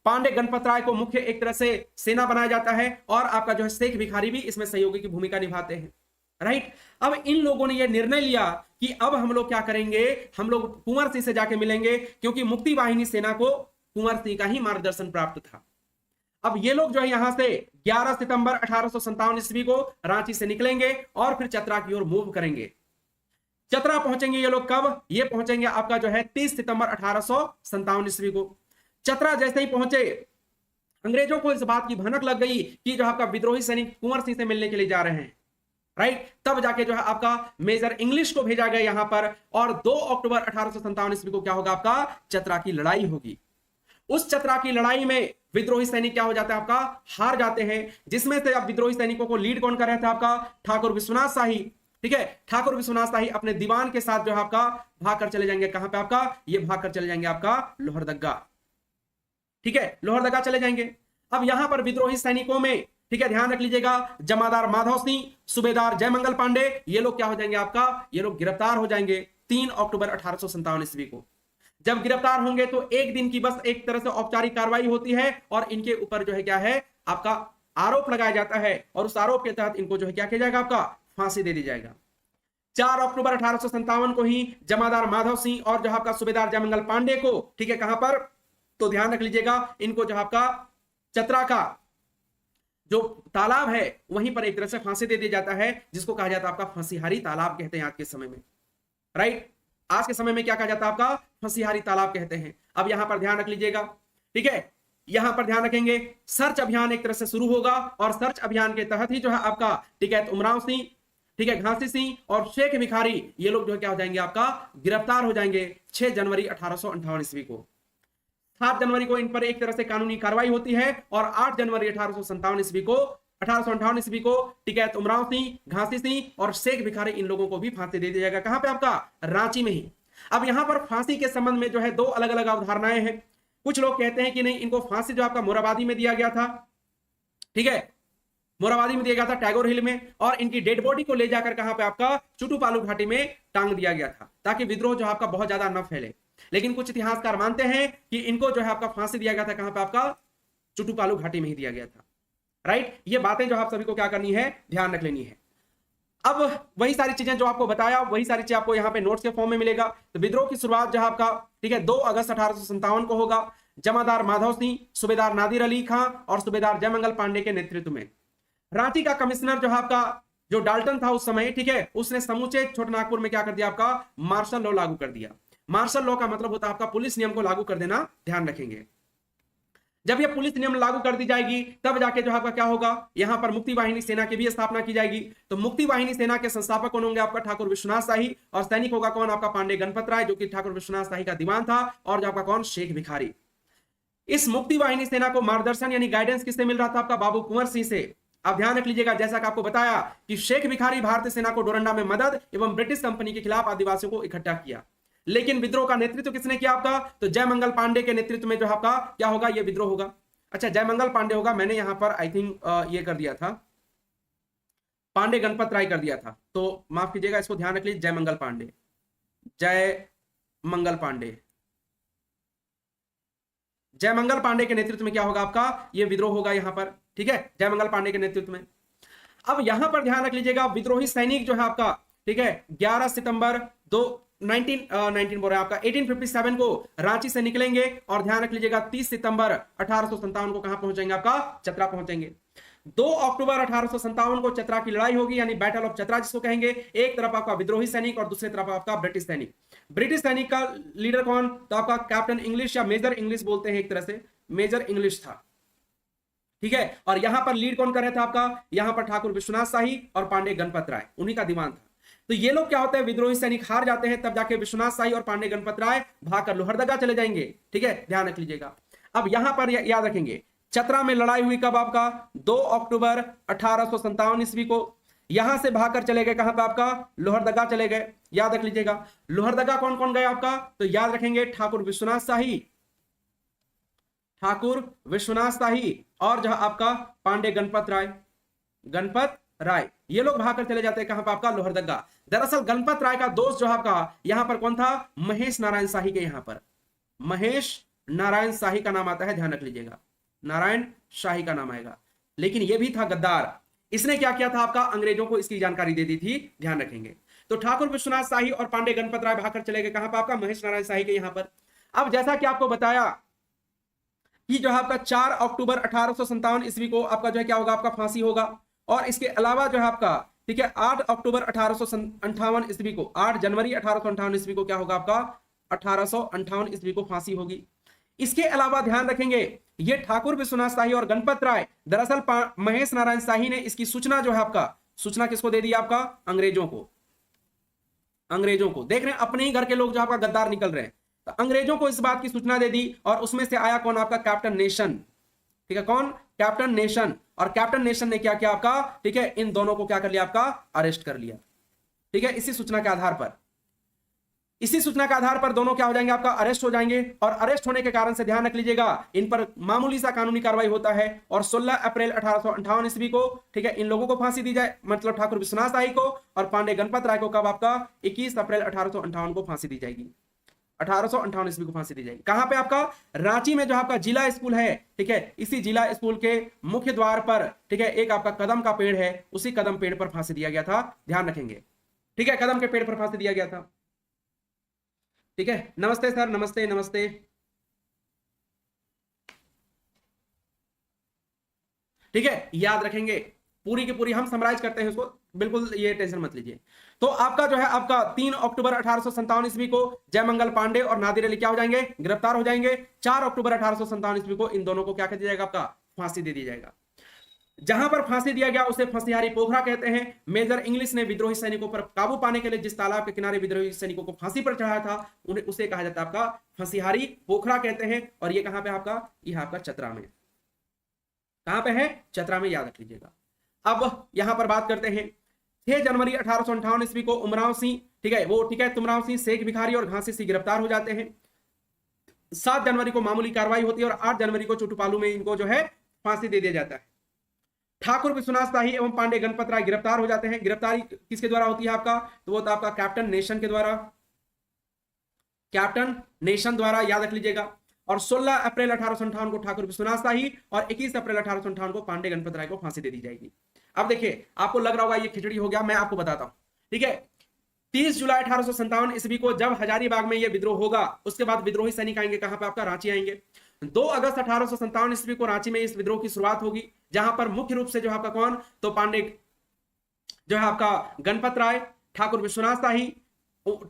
पांडे गणपत राय को मुख्य एक तरह से सेना बनाया जाता है, और आपका जो है शेख भिखारी भी इसमें सहयोगी की भूमिका निभाते हैं, राइट। अब इन लोगों ने यह निर्णय लिया कि अब हम लोग क्या करेंगे, हम लोग कुंवर सिंह से जाके मिलेंगे, क्योंकि मुक्ति वाहिनी सेना को कुंवर सिंह का ही मार्गदर्शन प्राप्त था। अब ये लोग जो है यहां से 11 सितंबर 1857 ईस्वी को रांची से निकलेंगे और फिर चतरा की ओर मूव करेंगे। चतरा पहुंचेंगे ये लोग कब? ये पहुंचेंगे आपका जो है 30 सितंबर 1857 ईस्वी को। चतरा जैसे ही पहुंचे, अंग्रेजों को इस बात की भनक लग गई कि जो आपका विद्रोही सैनिक कुंवर सिंह से मिलने के लिए जा रहे हैं, राइट। तब जाके जो है आपका मेजर इंग्लिश को भेजा गया यहां पर, और 2 अक्टूबर 1857 ईस्वी को क्या होगा? आपका चतरा की लड़ाई होगी। उस चतरा की लड़ाई में विद्रोही सैनिक क्या हो जाता है? आपका हार जाते हैं, जिसमें से अब विद्रोही सैनिकों को लीड कौन कर रहा था? आपका ठाकुर विश्वनाथ शाही, ठीक है। ठाकुर विश्वनाथ शाही अपने दीवान के साथ जो है आपका भाग कर चले जाएंगे। कहां पे? आपका ये भाग कर चले जाएंगे आपका लोहरदगा, ठीक है, लोहरदगा चले जाएंगे। अब यहां पर विद्रोही सैनिकों में, ठीक है, ध्यान रख लीजिएगा, जमादार माधव सिंह, सूबेदार जयमंगल पांडे, ये लोग क्या हो जाएंगे? आपका ये लोग गिरफ्तार हो जाएंगे 3 अक्टूबर 1857 ईस्वी को। जब गिरफ्तार होंगे तो एक दिन की बस एक तरह से औपचारिक कार्रवाई होती है, और इनके ऊपर जो है क्या है? आपका आरोप लगाया जाता है, और उस आरोप के तहत इनको जो है क्या किया जाएगा? आपका फांसी दे दी जाएगा। 4 अक्टूबर 1857 को ही जमादार माधव सिंह और जो आपका सूबेदार जयमंगल पांडे को, ठीक है, कहां पर? तो ध्यान रख लीजिएगा, इनको जो आपका चतरा का जो तालाब है वहीं पर एक तरह से फांसी दे दिया जाता है, जिसको कहा जाता है आपका फंसीहारी तालाब कहते हैं आज के समय में, राइट। आज के समय में क्या कहा जाता है? आपका फंसीहारी तालाब कहते हैं। अब यहां पर ध्यान रख लीजिएगा, ठीक है, यहां पर ध्यान रखेंगे, सर्च अभियान एक तरह से शुरू होगा, और सर्च अभियान के तहत ही जो है आपका टिकैत उमराव सिंह, ठीक है, घासी सिंह और शेख भिखारी, ये लोग जो है क्या हो जाएंगे? आपका गिरफ्तार हो जाएंगे 6 जनवरी 1858 ईस्वी को। 7 जनवरी को इन पर एक तरह से कानूनी कार्रवाई होती है, और 8 जनवरी 1857 ईस्वी को 1858 ईस्वी को टिकैत उमराव सिंह, घासी सिंह और शेख भिखारी, इन लोगों को भी फांसी दे दिया जाएगा। कहां पे? आपका रांची में ही। अब यहां पर फांसी के संबंध में जो है 2 अलग अलग अवधारणाएं हैं। कुछ लोग कहते हैं कि नहीं, इनको फांसी जो आपका मोराबादी में दिया गया था, ठीक है, मोराबादी में दिया गया था टैगोर हिल में, और इनकी डेड बॉडी को ले जाकर कहां पे? आपका चुटुपालू घाटी में टांग दिया गया था, ताकि विद्रोह जो आपका बहुत ज्यादा न फैले। लेकिन कुछ इतिहासकार मानते हैं कि इनको जो है आपका फांसी दिया गया था कहां पे? आपका चुटुपालू घाटी में ही दिया गया था, राइट। ये बातें जो आप सभी को क्या करनी है? ध्यान रख लेनी है। अब वही सारी चीजें जो आपको बताया, वही सारी चीजें आपको यहाँ पे नोट्स के फॉर्म में मिलेगा। तो विद्रोह की शुरुआत जो है आपका, ठीक है, 2 अगस्त 1857 को होगा, जमादार माधव सिंह, सूबेदार नादिर अली खां और सूबेदार जयमंगल पांडे के नेतृत्व में। रांची का कमिश्नर जो है आपका, जो डाल्टन था उस समय, ठीक है, उसने समूचे छोटानागपुर में क्या कर दिया? आपका मार्शल लॉ लागू कर दिया। मार्शल लॉ का मतलब होता है आपका पुलिस नियम को लागू कर देना, ध्यान रखेंगे। जब ये पुलिस नियम लागू कर दी जाएगी, तब जाके जो आपका क्या होगा? यहां पर मुक्ति वाहिनी सेना की भी स्थापना की जाएगी। तो मुक्ति वाहिनी सेना के संस्थापक कौन होंगे? आपका ठाकुर विश्वनाथ शाही, और सैनिक होगा कौन? आपका पांडे गणपत राय, जो कि ठाकुर विश्वनाथ शाही का दीवान था, और जो आपका कौन? शेख भिखारी। इस मुक्ति वाहिनी सेना को मार्गदर्शन यानी गाइडेंस किससे मिल रहा था? आपका बाबू कुंवर सिंह से। आप ध्यान रख लीजिएगा, जैसा कि आपको बताया कि शेख भिखारी भारतीय सेना को डोरंडा में मदद एवं ब्रिटिश कंपनी के खिलाफ आदिवासियों को इकट्ठा किया, लेकिन विद्रोह का नेतृत्व किसने किया? आपका तो जयमंगल पांडे के नेतृत्व में जो आपका क्या होगा? ये विद्रोह होगा। अच्छा, जयमंगल पांडे होगा, मैंने यहां पर आई थिंक ये कर दिया था, पांडे गणपत राय कर दिया था, तो माफ कीजिएगा, इसको ध्यान रख लीजिए, जयमंगल पांडे, जयमंगल पांडे, जयमंगल पांडे के नेतृत्व में क्या होगा? आपका ये विद्रोह होगा यहां पर, ठीक है, जयमंगल पांडे के नेतृत्व में। अब यहां पर ध्यान रख लीजिएगा, विद्रोही सैनिक जो है आपका, ठीक है, 11 सितंबर 19 बोल रहे हैं आपका 1857 को रांची से निकलेंगे, और ध्यान रख लीजिएगा 30 सितंबर 1857 को कहां पहुंचेंगे? आपका चतरा पहुंचेंगे। 2 अक्टूबर 1857 को चतरा की लड़ाई होगी, यानी बैटल ऑफ चतरा जिसको कहेंगे। एक तरफ आपका विद्रोही सैनिक और दूसरी तरफ आपका ब्रिटिश सैनिक। ब्रिटिश सैनिक का लीडर कौन? तो आपका कैप्टन इंग्लिश या मेजर इंग्लिश बोलते हैं एक तरह से, मेजर इंग्लिश था, ठीक है। और यहां पर लीड कौन कर रहा था? आपका यहां पर ठाकुर विश्वनाथ शाही और पांडे गणपत राय, उन्हीं का दीवान था। तो ये लोग क्या होते हैं? विद्रोही सैनिक हार जाते हैं, तब जाके विश्वनाथ शाही और पांडे गणपत राय भागकर लोहरदगा चले जाएंगे, ठीक है, ध्यान रख लीजिएगा। अब यहां पर याद रखेंगे, चतरा में लड़ाई हुई कब? आपका 2 अक्टूबर 1857 ईस्वी को। यहां से भागकर चले गए कहां पे? आपका लोहरदगा चले गए, याद रख लीजिएगा। लोहरदगा कौन कौन गए आपका? तो याद रखेंगे, ठाकुर विश्वनाथ शाही, ठाकुर विश्वनाथ शाही और जो आपका पांडे गणपत राय, गणपत राय, ये लोग भागकर चले जाते हैं कहां पर? आपका लोहरदगा। दरअसल गणपत राय का दोस्त जो आपका यहां पर कौन था? महेश नारायण शाही के यहां पर महेश नारायण शाही का नाम आता है, ध्यान रख लीजिएगा, नारायण शाही का नाम आएगा। लेकिन यह भी था गद्दार। इसने क्या किया था? आपका अंग्रेजों को इसकी जानकारी दे दी थी, ध्यान रखेंगे। तो ठाकुर विश्वनाथ शाही और पांडे गणपत राय भागकर चले गए कहां पर? आपका महेश नारायण शाही के यहां पर। अब जैसा कि आपको बताया कि जो है आपका 4 अक्टूबर 1857 ईस्वी को आपका जो है क्या होगा? आपका फांसी होगा। और इसके अलावा जो है आपका ठीक है 8 अक्टूबर 1858 ईस्वी को, 8 जनवरी 1858 ईस्वी को क्या होगा आपका, 1858 ईस्वी को फांसी होगी। इसके अलावा ध्यान रखेंगे ये ठाकुर विश्वनाथ शाही और गणपत राय, दरअसल महेश नारायण शाही ने इसकी सूचना जो है आपका, सूचना किसको दे दी आपका, अंग्रेजों को। अंग्रेजों को देख रहे हैं अपने ही घर के लोग जो आपका गद्दार निकल रहे हैं, तो अंग्रेजों को इस बात की सूचना दे दी और उसमें से आया कौन आपका, कैप्टन नेशन। ठीक है कौन, कैप्टन नेशन। और कैप्टन नेशन ने क्या किया आपका, ठीक है इन दोनों को क्या कर लिया आपका, अरेस्ट कर लिया। ठीक है इसी सूचना के आधार पर, इसी सूचना के आधार पर दोनों क्या हो जाएंगे आपका, अरेस्ट हो जाएंगे। और अरेस्ट होने के कारण से ध्यान रख लीजिएगा इन पर मामूली सा कानूनी कार्रवाई होता है और 16 अप्रैल 1858 ईस्वी को, ठीक है इन लोगों को फांसी दी जाए, मतलब ठाकुर विश्वनाथ शाही को और पांडे गणपत राय को कब आपका, 21 अप्रैल 1858 को फांसी दी जाएगी। 1858 ईस्वी को फांसी दी जाएगी। कहां पे आपका, रांची में जो आपका जिला स्कूल है, ठीक है इसी जिला स्कूल के मुख्य द्वार पर, ठीक है एक आपका कदम का पेड़ है, उसी कदम पेड़ पर फांसी दिया गया था, ध्यान रखेंगे। ठीक है कदम के पेड़ पर फांसी दिया गया था। ठीक है नमस्ते सर, नमस्ते नमस्ते। ठीक है याद रखेंगे, पूरी की पूरी हम समराइज करते हैं उसको, बिल्कुल ये टेंशन मत लीजिए। तो आपका जो है आपका 3 अक्टूबर 1857 ईस्वी को जयमंगल पांडे और नादिर अली क्या हो जाएंगे, गिरफ्तार हो जाएंगे। 4 अक्टूबर 1857 ईस्वी को इन दोनों को क्या कर दिया जाएगा आपका, फांसी दे दी जाएगा। जहां पर फांसी दिया गया उसे फंसिहारी पोखरा कहते हैं। मेजर इंग्लिश ने विद्रोही सैनिकों पर काबू पाने के लिए जिस तालाब के किनारे विद्रोही सैनिकों को फांसी पर चढ़ाया था उन्हें उसे कहा जाता है आपका फंसिहारी पोखरा कहते हैं। और ये कहां पे आपका, यह आपका चतरा में, कहां पे है, चतरा में, याद रख लीजिएगा। अब यहां पर बात करते हैं 6 जनवरी 1858 ईस्वी को उमराव सिंह, ठीक है वो, ठीक है तुमराव सिंह, शेख भिखारी और घासी सिंह गिरफ्तार हो जाते हैं। 7 जनवरी को मामूली कार्रवाई होती है और 8 जनवरी को चुटुपालू में इनको जो है फांसी दे दिया जाता है। ठाकुर विश्वनाथ शाही एवं पांडे गणपत राय गिरफ्तार हो जाते हैं। गिरफ्तारी किसके द्वारा होती है आपका, तो वो था आपका कैप्टन नेशन के द्वारा, कैप्टन नेशन द्वारा, याद रख लीजिएगा। और 16 अप्रैल 1858 को ठाकुर विश्वनाथ शाही और 21 अप्रैल 1858 को पांडे गणपत राय को फांसी दे दी जाएगी। अब देखिए आपको लग रहा होगा ये खिचड़ी हो गया, मैं आपको बताता हूं। ठीक है 30 जुलाई 1857 ईस्वी को जब हजारीबाग में ये विद्रोह होगा, उसके बाद विद्रोही सैनिक आएंगे कहां पे आपका, रांची आएंगे। 2 अगस्त 1857 ईस्वी को रांची में इस विद्रोह की शुरुआत होगी, जहां पर मुख्य रूप से जो आपका कौन, तो पांडे जो है आपका गणपत राय, ठाकुर विश्वनाथ शाही,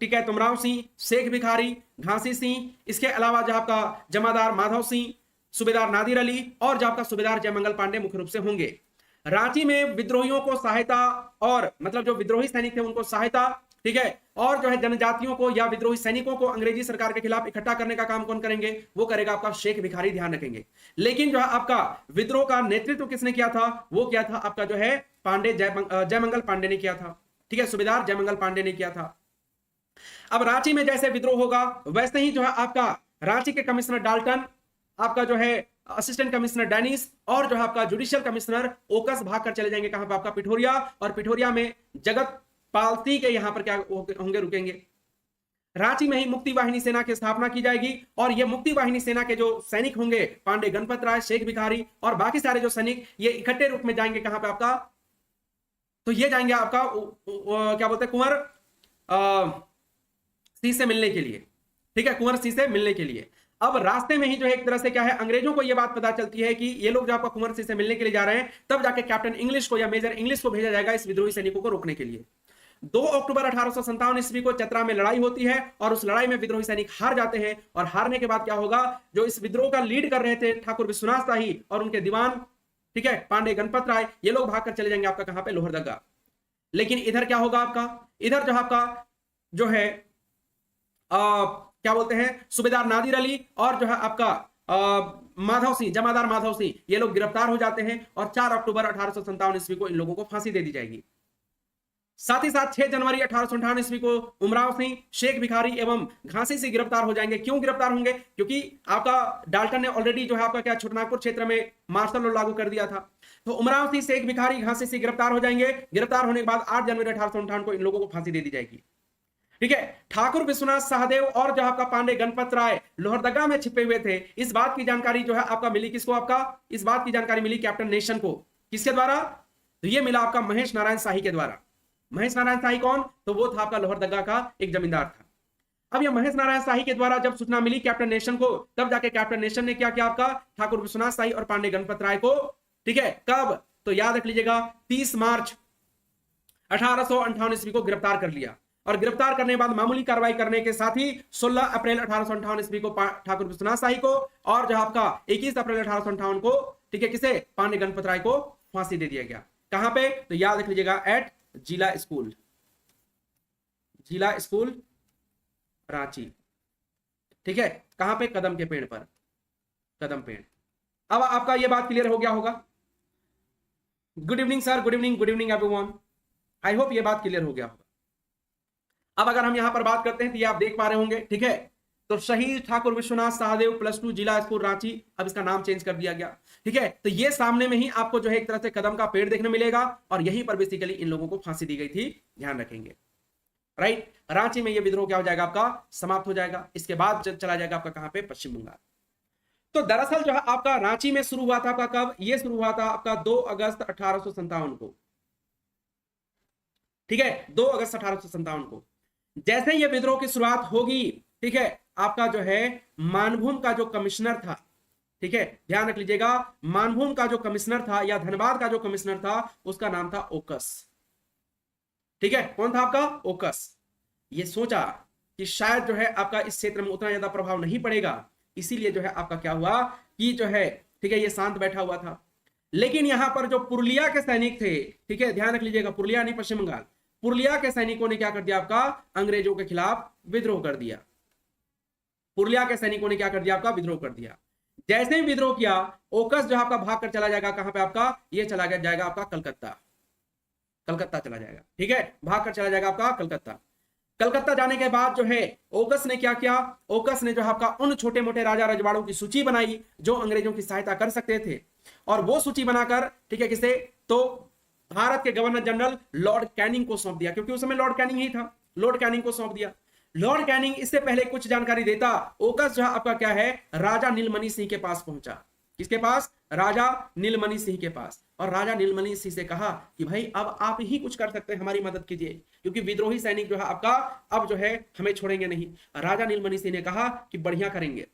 ठीक है तुमराव सिंह, शेख भिखारी, घासी सिंह, इसके अलावा जो आपका जमादार माधव सिंह, सूबेदार नादिर अली और जो आपका सूबेदार जयमंगल पांडे मुख्य रूप से होंगे। रांची में विद्रोहियों को सहायता और मतलब जो विद्रोही सैनिक थे उनको सहायता, ठीक है, और जो है जनजातियों को या विद्रोही सैनिकों को अंग्रेजी सरकार के खिलाफ इकट्ठा करने का काम कौन करेंगे, वो करेगा आपका शेख भिखारी, ध्यान रखेंगे। लेकिन जो है आपका विद्रोह का नेतृत्व किसने किया था, वो क्या था आपका जो है पांडे जयमंगल पांडे ने किया था। ठीक है सूबेदार जयमंगल पांडे ने किया था। अब रांची में जैसे विद्रोह होगा वैसे ही जो है आपका रांची के कमिश्नर डाल्टन, आपका जो है असिस्टेंट कमिश्नर डैनिस और जो है आपका जुडिशियल कमिश्नर ओकस भागकर चले जाएंगे कहां पे आपका पिठोरिया, और पिठोरिया में जगत पालती के यहां पर क्या होंगे, रुकेंगे। रांची में ही मुक्ति वाहिनी सेना की स्थापना की जाएगी और ये मुक्ति वाहिनी सेना के जो सैनिक होंगे पांडे गणपत राय, शेख भिखारी और बाकी सारे जो सैनिक, ये इकट्ठे रूप में जाएंगे कहां पे आपका, तो ये जाएंगे आपका क्या बोलते हैं कुंवर सिंह से मिलने के लिए। ठीक है कुंवर सिंह से मिलने के लिए। अब रास्ते में ही जो है एक तरह से क्या है, अंग्रेजों को यह बात पता चलती है कि ये लोग जो आपका कुंवर सिंह से मिलने के लिए जा रहे हैं, तब जाके कैप्टन इंग्लिश को या मेजर इंग्लिश को भेजा जाएगा इस विद्रोही सैनिकों को रोकने के लिए। 2 अक्टूबर 1857 ईस्वी को चतरा में लड़ाई होती है और उस लड़ाई में विद्रोही सैनिक हार जाते हैं। और हारने के बाद क्या होगा, जो इस विद्रोह का लीड कर रहे थे ठाकुर विश्वनाथ शाही और उनके दीवान, ठीक है पांडे गणपत राय, ये लोग भागकर चले जाएंगे आपका कहां पे, लोहरदगा। लेकिन इधर क्या होगा आपका, इधर जो आपका जो है क्या बोलते हैं सूबेदार नादिर अली और जो है आपका माधव सिंह, जमादार माधव सिंह, ये लोग गिरफ्तार हो जाते हैं और 4 अक्टूबर 1857 ईस्वी को इन लोगों को फांसी दे दी जाएगी। साथ ही साथ 6 जनवरी 1858 ईस्वी को उमराव सिंह, शेख भिखारी एवं घासी से गिरफ्तार हो जाएंगे। क्यों गिरफ्तार होंगे, क्योंकि आपका डाल्टन ने ऑलरेडी जो है आपका क्या छोटानागपुर क्षेत्र में मार्शल लॉ लागू कर दिया था। तो उमराव सिंह, शेख भिखारी, घासी से गिरफ्तार हो जाएंगे। गिरफ्तार होने के बाद 8 जनवरी 1858 को इन लोगों को फांसी दे दी जाएगी। ठीक है ठाकुर विश्वनाथ सहदेव और जो आपका पांडे गणपत राय लोहरदगा में छिपे हुए थे, इस बात की जानकारी जो है आपका मिली किसको, आपका इस बात की जानकारी मिली कैप्टन नेशन को। किसके द्वारा, तो ये मिला आपका महेश नारायण शाही के द्वारा। महेश नारायण शाही कौन, तो वो था आपका लोहरदगा का एक जमींदार था। अब ये महेश नारायण शाही के द्वारा जब सूचना मिली कैप्टन नेशन को, तब जाके कैप्टन नेशन ने क्या किया आपका, ठाकुर विश्वनाथ शाही और पांडे गणपत राय को, ठीक है कब, तो याद रख लीजिएगा 30 मार्च 1858 ईस्वी को गिरफ्तार कर लिया और गिरफ्तार करने के बाद मामूली कार्रवाई करने के साथ ही 16 अप्रैल 1858 ईस्वी को ठाकुर विश्वनाथ शाही को और जो आपका 21 अप्रैल 1858 को, ठीक है, किसे, पांडे गणपत राय को फांसी दे दिया गया। कहां पे, तो याद रख लीजिएगा, एट जिला स्कूल, जिला स्कूल रांची, ठीक है, कहां पे, कदम के पेड़ पर, कदम पेड़। अब आपका यह बात क्लियर हो गया होगा। Good evening sir, good evening, good evening everyone. I hope ये बात क्लियर हो गया होगा। अब अगर हम यहां पर बात करते हैं तो ये आप देख पा रहे होंगे, ठीक है, तो शहीद ठाकुर विश्वनाथ सहदेव +2 जिला स्कूल रांची, अब इसका नाम चेंज कर दिया गया, ठीक है। तो ये सामने में ही आपको जो है एक तरह से कदम का पेड़ देखने मिलेगा और यहीं पर बेसिकली इन लोगों को फांसी दी गई थी, ध्यान रखेंगे, राइट। रांची में ये विद्रोह क्या हो जाएगा आपका, समाप्त हो जाएगा। इसके बाद चला जाएगा आपका कहां पे, पश्चिम बंगाल। तो दरअसल जो है आपका रांची में शुरू हुआ था आपका, कब ये शुरू हुआ था आपका, 2 अगस्त 1857 को, ठीक है, 2 अगस्त 1857 को। जैसे ये विद्रोह की शुरुआत होगी, ठीक है, आपका जो है मानभूम का जो कमिश्नर था, ठीक है, ध्यान रख लीजिएगा, मानभूम का जो कमिश्नर था या धनबाद का जो कमिश्नर था उसका नाम था ओकस, ठीक है, कौन था आपका, ओकस। ये सोचा कि शायद जो है आपका इस क्षेत्र में उतना ज्यादा प्रभाव नहीं पड़ेगा, इसीलिए जो है आपका क्या हुआ कि जो है, ठीक है, ये शांत बैठा हुआ था। लेकिन यहां पर जो पुरुलिया के सैनिक थे, ठीक है, ध्यान रख लीजिएगा, पुरुलिया नहीं पश्चिम बंगाल, पुरुलिया के सैनिकों ने क्या कर दिया आपका, अंग्रेजों के खिलाफ विद्रोह कर दिया। पुरुलिया के सैनिकों ने क्या कर दिया आपका, विद्रोह कर दिया। जैसे ही विद्रोह किया, ओकस जो आपका भाग कर चला जाएगा कहां पे आपका, ये चला जाएगा आपका कलकत्ता, कलकत्ता चला जाएगा, ठीक है, भाग कर चला जाएगा आपका कलकत्ता। कलकत्ता जाने के बाद जो है ओकस ने क्या किया, ओकस ने जो आपका उन छोटे मोटे राजा रजवाड़ों की सूची बनाई जो अंग्रेजों की सहायता कर सकते थे, और वो सूची बनाकर, ठीक है, किसे, तो भारत के गवर्नर जनरल लॉर्ड कैनिंग को सौंप दिया, क्योंकि उस समय लॉर्ड कैनिंग ही था, लॉर्ड कैनिंग को सौंप दिया। लॉर्ड कैनिंग इससे पहले कुछ जानकारी देता, ओकस जो आपका क्या है, राजा नीलमणि सिंह के पास पहुंचा। किसके पास, राजा नीलमणि सिंह के पास। और राजा नीलमणि सिंह से कहा कि भाई अब आप ही कुछ कर सकते हैं, हमारी मदद कीजिए, क्योंकि विद्रोही सैनिक जो है आपका अब जो है हमें छोड़ेंगे नहीं। राजा नीलमणि सिंह ने कहा कि बढ़िया करेंगे,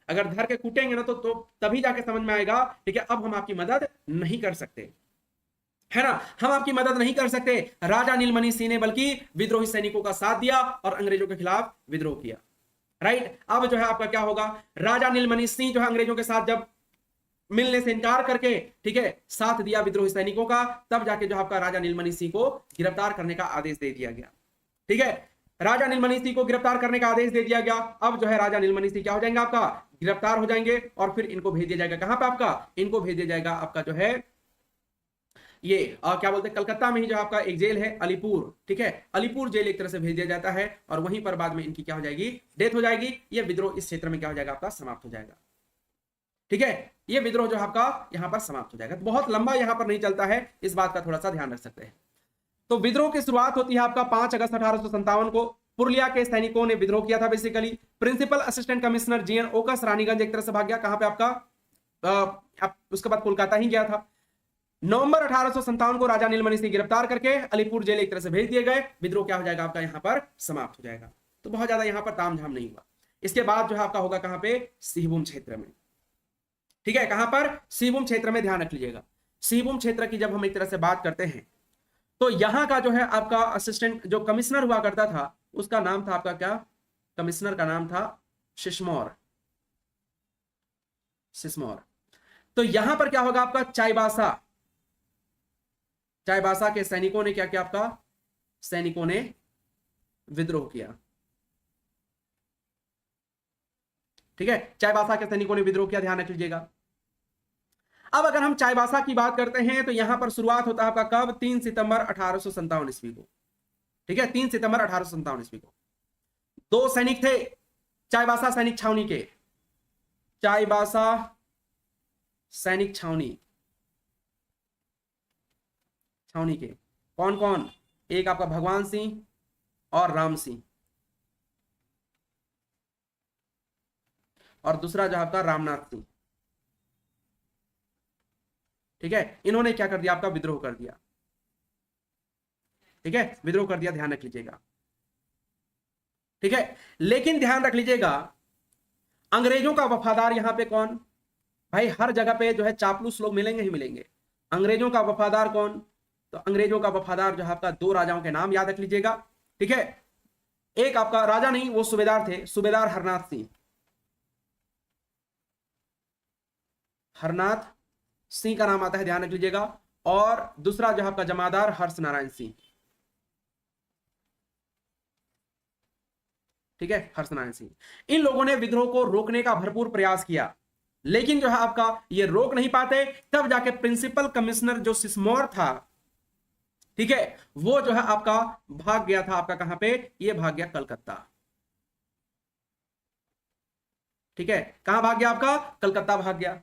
अगर धर के कूटेंगे ना तो तभी जाके समझ में आएगा, ठीक है, अब हम आपकी मदद नहीं कर सकते, है ना, हम आपकी मदद नहीं कर सकते। राजा नीलमणि सिंह ने बल्कि विद्रोही सैनिकों का साथ दिया और अंग्रेजों के खिलाफ विद्रोह किया, राइट। अब जो है आपका क्या होगा, राजा नीलमणि सिंह जो है अंग्रेजों के साथ जब मिलने से इनकार करके, ठीक है, साथ दिया विद्रोही सैनिकों का, तब जाके जो आपका राजा नीलमणि सिंह को गिरफ्तार करने का आदेश दे दिया गया, ठीक है, राजा नीलमणि सिंह को गिरफ्तार करने का आदेश दे दिया गया। अब जो है राजा नीलमणि सिंह क्या हो जाएंगे आपका, गिरफ्तार हो जाएंगे और फिर इनको भेज दिया जाएगा कहां पे आपका, इनको भेज दिया जाएगा आपका जो है ये क्या बोलते हैं, कलकत्ता में ही जो आपका एक जेल है अलीपुर, ठीक है, अलीपुर जेल एक तरह से भेज दिया जाता है और वहीं पर बाद में इनकी क्या हो जाएगी, डेथ हो जाएगी। ये विद्रोह इस क्षेत्र में क्या हो जाएगा आपका, समाप्त हो जाएगा, ठीक है, ये विद्रोह जो आपका यहां पर समाप्त हो जाएगा। तो बहुत लंबा यहां पर नहीं चलता है, इस बात का थोड़ा सा ध्यान रख सकते हैं। तो विद्रोह की शुरुआत होती है आपका 5 अगस्त 1857 को। पुरुलिया के सैनिकों ने विद्रोह किया था basically. Principal assistant commissioner GN Oakes Raniganj एक तरह से भाग गया, कहां पे आपका उसके बाद कोलकाता ही गया था। नवंबर 1857 को राजा नीलमणि सिंह गिरफ्तार करके अलीपुर जेल एक तरह से भेज दिए गए। विद्रोह क्या हो जाएगा आपका यहां पर समाप्त हो जाएगा। तो बहुत ज्यादा यहां पर तामझाम नहीं हुआ। इसके बाद जो है आपका होगा कहां पे, सिंहभूम क्षेत्र में, ठीक है, कहां पर, सिंहभूम क्षेत्र में। ध्यान रख लीजिएगा, सिंहभूम क्षेत्र की जब हम एक तरह से बात करते हैं तो यहां का जो है आपका असिस्टेंट जो कमिश्नर हुआ करता था उसका नाम था आपका क्या, कमिश्नर का नाम था सिसमौर, सिसमौर। तो यहां पर क्या होगा आपका, चाईबासा, चाईबासा के सैनिकों ने क्या किया आपका, सैनिकों ने विद्रोह किया, ठीक है, चाईबासा के सैनिकों ने विद्रोह किया, ध्यान रख लीजिएगा। अब अगर हम चाईबासा की बात करते हैं तो यहां पर शुरुआत होता है आपका कब, 3 सितंबर 1857 ईस्वी को, ठीक है, 3 सितंबर 1857 ईस्वी को। 2 सैनिक थे चाईबासा सैनिक छावनी के, चाईबासा सैनिक छावनी, छावनी के कौन कौन, एक आपका भगवान सिंह और राम सिंह, और दूसरा जो आपका रामनाथ सिंह, ठीक है। इन्होंने क्या कर दिया आपका, विद्रोह कर दिया, ठीक है, विद्रोह कर दिया, ध्यान रख लीजिएगा, ठीक है। लेकिन ध्यान रख लीजिएगा अंग्रेजों का वफादार यहां पे कौन, भाई हर जगह पे जो है चापलूस लोग मिलेंगे ही मिलेंगे। अंग्रेजों का वफादार कौन, तो अंग्रेजों का वफादार जो है आपका दो राजाओं के नाम याद रख लीजिएगा, ठीक है। एक आपका राजा नहीं, वो सूबेदार थे, सूबेदार हरनाथ सिंह, हरनाथ सिंह का नाम आता है, ध्यान रख लीजिएगा। और दूसरा जो है आपका जमादार हर्ष नारायण सिंह, ठीक है, हर्ष नारायण सिंह। इन लोगों ने विद्रोह को रोकने का भरपूर प्रयास किया, लेकिन जो है आपका ये रोक नहीं पाते। तब जाके प्रिंसिपल कमिश्नर जो सिस्मोर था, ठीक है, वो जो है आपका भाग गया था, आपका कहां पे, ये भाग गया कलकत्ता, ठीक है। कहां भाग गया आपका, कलकत्ता भाग गया,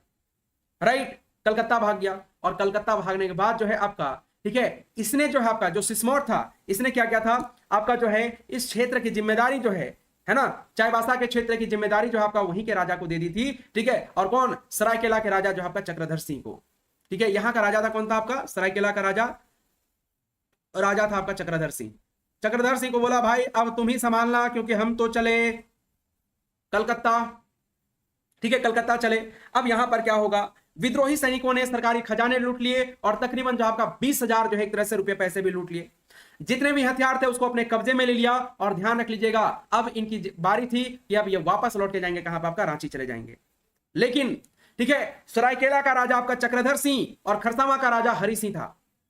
राइट, कलकत्ता भाग गया। और कलकत्ता भागने के बाद जो है आपका, ठीक है, इसने जो है आपका जो सिस्मोर था, इसने क्या किया था, आपका जो है इस क्षेत्र की जिम्मेदारी जो है ना, चाईबासा के क्षेत्र की जिम्मेदारी जो आपका वहीं के राजा को दे दी थी, ठीक है। और कौन, सरायकेला के राजा जो आपका चक्रधर सिंह को, ठीक है। यहां का राजा था कौन था आपका, सरायकेला का राजा था आपका चक्रधर सिंह। चक्रधर सिंह को बोला भाई अब तुम ही संभालना, क्योंकि हम तो चले कलकत्ता, ठीक है, कलकत्ता चले। अब यहां पर क्या होगा, विद्रोही सैनिकों ने सरकारी खजाने लूट लिए और तकरीबन जो आपका 20,000 जो है एक तरह से रुपए पैसे भी लूट लिए। जितने भी हथियार थे उसको अपने कब्जे में ले लिया। और ध्यान रख लीजिएगा, अब इनकी बारी थी कि अब ये वापस लौट के जाएंगे कहां पर, आपका रांची चले जाएंगे। लेकिन ठीक है, सरायकेला का राजा आपका चक्रधर सिंह और खरसावां का राजा हरि सिंह था,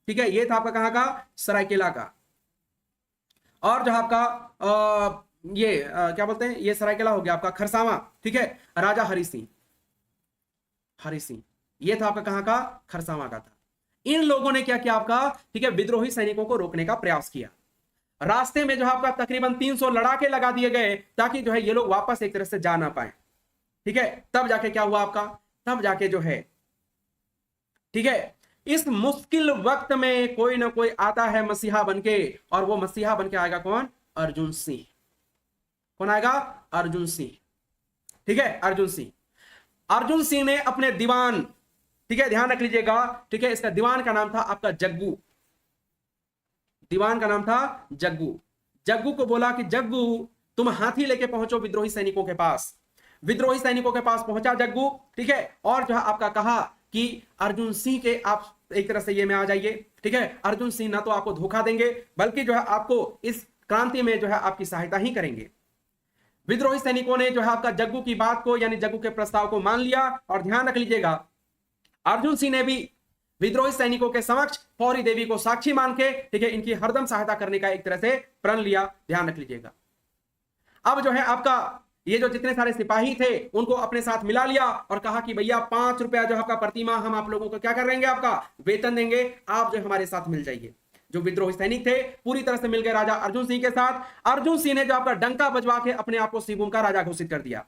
ठीक है। ये था आपका कहां का, सरायकेला का। और जो आपका क्या बोलते हैं, ये सरायकेला हो गया आपका खरसावां, ठीक है, राजा हरि सिंह, ये था आपका कहां का, खरसावां का था। इन लोगों ने क्या किया आपका, ठीक है, विद्रोही सैनिकों को रोकने का प्रयास किया। रास्ते में जो है आपका तकरीबन 300 लड़ाके लगा दिए गए, ताकि जो है ये लोग वापस एक तरह से जा ना पाए, ठीक है। तब जाके क्या हुआ आपका, तब जाके जो है, ठीक है, इस मुश्किल वक्त में कोई ना कोई आता है मसीहा बनके, और वो मसीहा बनके आएगा कौन, अर्जुन सिंह। कौन आएगा, अर्जुन सिंह, ठीक है, अर्जुन सिंह। अर्जुन सिंह ने अपने दीवान, ठीक है, ध्यान रख लीजिएगा, ठीक है, इसका दीवान का नाम था आपका जग्गू, दीवान का नाम था जग्गू। जग्गू को बोला कि जग्गू तुम हाथी लेके पहुंचो विद्रोही सैनिकों के पास। विद्रोही सैनिकों के पास पहुंचा जग्गू, ठीक है। और जो है आपका कहा कि अर्जुन सिंह के आप एक तरह से ये में आ जाइए, ठीक है। अर्जुन सिंह ना तो आपको धोखा देंगे, बल्कि जो है आपको इस क्रांति में जो है आपकी सहायता ही करेंगे। विद्रोही सैनिकों ने जो है आपका जग्गू की बात को, यानी जग्गू के प्रस्ताव को मान लिया। और ध्यान रख लीजिएगा, अर्जुन सिंह ने भी विद्रोही सैनिकों के समक्ष पौरी देवी को साक्षी मान के, ठीक है, इनकी हरदम सहायता करने का एक तरह से प्रण लिया। ध्यान रख लीजिएगा। अब जो है आपका ये जो जितने सारे सिपाही थे उनको अपने साथ मिला लिया और कहा कि भैया 5 रुपया जो आपका प्रतिमाह हम आप लोगों को क्या कर देंगे, आपका वेतन देंगे, आप जो हमारे साथ मिल जाइए। जो विद्रोही सैनिक थे पूरी तरह से मिल गए राजा अर्जुन सिंह के साथ। अर्जुन सिंह ने जो आपका डंका बजवा के अपने आप को सिंहभूम का राजा घोषित कर दिया।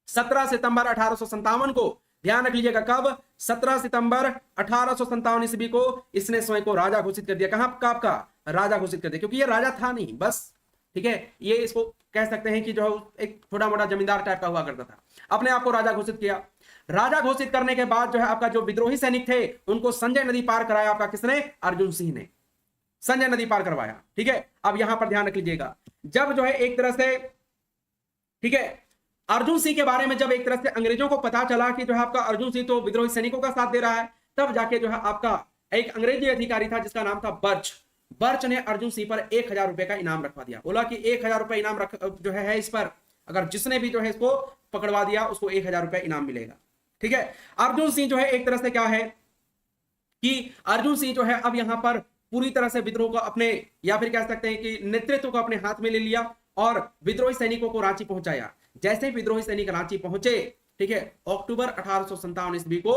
17 सितंबर 1857 को, ध्यान रख लीजिएगा, कब, 17 सितंबर 1857 ईस्वी को इसने स्वयं को राजा घोषित कर दिया। कहां का, आपका राजा घोषित कर दिया, क्योंकि ये राजा था नहीं, बस, ठीक है, ये इसको कह सकते हैं कि जो एक छोटा मोटा जमींदार टाइप का हुआ करता था, अपने आप को राजा घोषित किया। राजा घोषित करने के बाद जो है आपका जो विद्रोही सैनिक थे उनको संजय नदी पार कराया आपका किसने, अर्जुन सिंह ने संजय नदी पार करवाया, ठीक है। अब यहां पर ध्यान रख लीजिएगा, जब जो है एक तरह से, ठीक है, अर्जुन सिंह के बारे में जब एक तरह से अंग्रेजों को पता चला कि जो है आपका अर्जुन सिंह तो विद्रोही सैनिकों का साथ दे रहा है, तब जाके जो है आपका एक अंग्रेजी अधिकारी था जिसका नाम था बर्च। बर्च ने अर्जुन सिंह पर 1000 रुपए का इनाम रखवा दिया। बोला कि 1000 रुपए इनाम रख जो है इस पर, अगर जिसने भी जो है इसको पकड़वा दिया उसको 1000 रुपए इनाम मिलेगा, ठीक है। अर्जुन सिंह जो है एक तरह से क्या है कि अर्जुन सिंह जो है अब यहां पर पूरी तरह से विद्रोह को अपने, या फिर कह सकते हैं कि नेतृत्व को अपने हाथ में ले लिया और विद्रोही सैनिकों को रांची पहुंचाया। जैसे ही विद्रोही सैनिक रांची पहुंचे, ठीक है, अक्टूबर 1857 ईस्वी को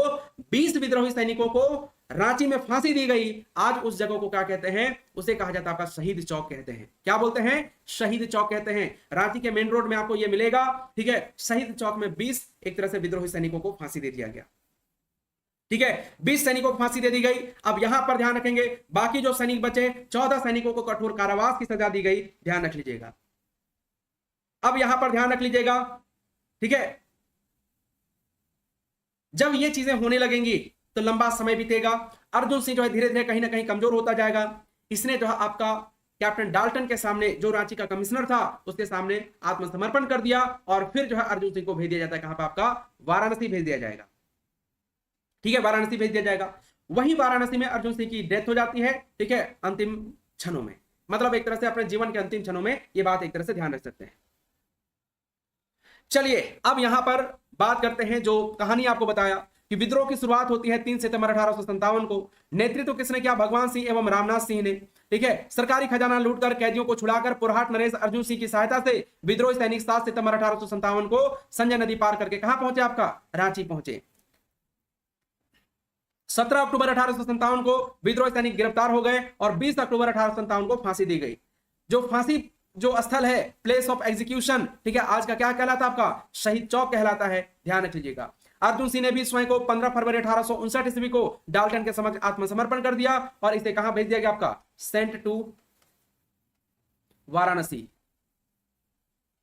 20 विद्रोही सैनिकों को रांची में फांसी दी गई। आज उस जगह को क्या कहते हैं, उसे कहा जाता है आपका शहीद चौक कहते हैं। क्या बोलते हैं, शहीद चौक कहते हैं। रांची के मेन रोड में आपको यह मिलेगा, ठीक है। शहीद चौक में 20 एक तरह से विद्रोही सैनिकों को फांसी दे दिया गया, ठीक है, 20 सैनिकों को फांसी दे दी गई। अब यहां पर ध्यान रखेंगे, बाकी जो सैनिक बचे 14 सैनिकों को कठोर कारावास की सजा दी गई। ध्यान रख लीजिएगा। अब यहां पर ध्यान रख लीजिएगा, ठीक है, जब ये चीजें होने लगेंगी तो लंबा समय बीतेगा। अर्जुन सिंह जो है धीरे धीरे कहीं ना कहीं कमजोर होता जाएगा। इसने जो है आपका कैप्टन डाल्टन के सामने, जो रांची का कमिश्नर था, उसके सामने आत्मसमर्पण कर दिया और फिर जो है अर्जुन सिंह को भेज दिया जाता है कहां पर, आपका वाराणसी भेज दिया जाएगा, ठीक है, वाराणसी भेज दिया जाएगा। वही वाराणसी में अर्जुन सिंह की डेथ हो जाती है, ठीक है, अंतिम क्षणों में, मतलब एक तरह से अपने जीवन के अंतिम क्षणों में, ये बात एक तरह से ध्यान रख सकते हैं। चलिए अब यहां पर बात करते हैं, जो कहानी आपको बताया कि विद्रोह की शुरुआत होती है 3 सितंबर 1857 को। नेतृत्व किसने किया? भगवान सिंह एवं रामनाथ सिंह ने, ठीक है। सरकारी खजाना लूटकर, कैदियों को छुड़ाकर, पुरहाट नरेश अर्जुन सिंह की सहायता से विद्रोही सैनिक 7 सितंबर 1857 को संजय नदी पार करके कहां पहुंचे? आपका रांची पहुंचे। 17 अक्टूबर 1857 को विद्रोही सैनिक गिरफ्तार हो गए और 20 अक्टूबर 1857 को फांसी दी गई। जो फांसी जो स्थल है, प्लेस ऑफ एग्जीक्यूशन, ठीक है, आज का क्या कहलाता है? आपका शहीद चौक कहलाता है, ध्यान रख लीजिएगा। अर्जुन सिंह ने भी स्वयं को 15 फरवरी 1859 ईस्वी को डाल्टन के समक्ष आत्मसमर्पण कर दिया और इसे कहां भेज दिया गया? आपका सेंट टू वाराणसी,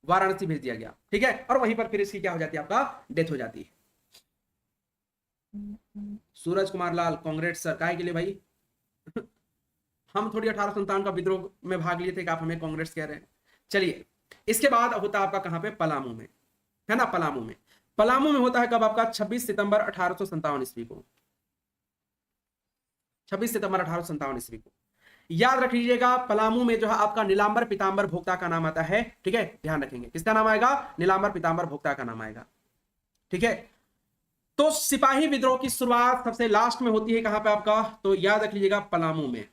वाराणसी भेज दिया गया, ठीक है। और वहीं पर फिर इसकी क्या हो जाती है? आपका डेथ हो जाती है। सूरज कुमार लाल, कांग्रेस सरकार के लिए भाई हम थोड़ी 1857 का विद्रोह में भाग लिए थे कि आप हमें कांग्रेस कह रहे हैं। चलिए इसके बाद होता है आपका कहां पे? पलामू में, है ना, पलामू में। पलामू में होता है कब? आपका 26 सितंबर 1857 ईस्वी को, 26 सितंबर 1857 ईस्वी को। याद रख लीजिएगा, पलामू में जो है आपका नीलांबर पीतांबर भोक्ता का नाम आता है, ठीक है, ध्यान रखेंगे। किसका नाम आएगा? नीलांबर पीतांबर भोक्ता का नाम आएगा, ठीक है। तो सिपाही विद्रोह की शुरुआत सबसे लास्ट में होती है कहां पे? आपका, तो याद रख लीजिएगा, पलामू में।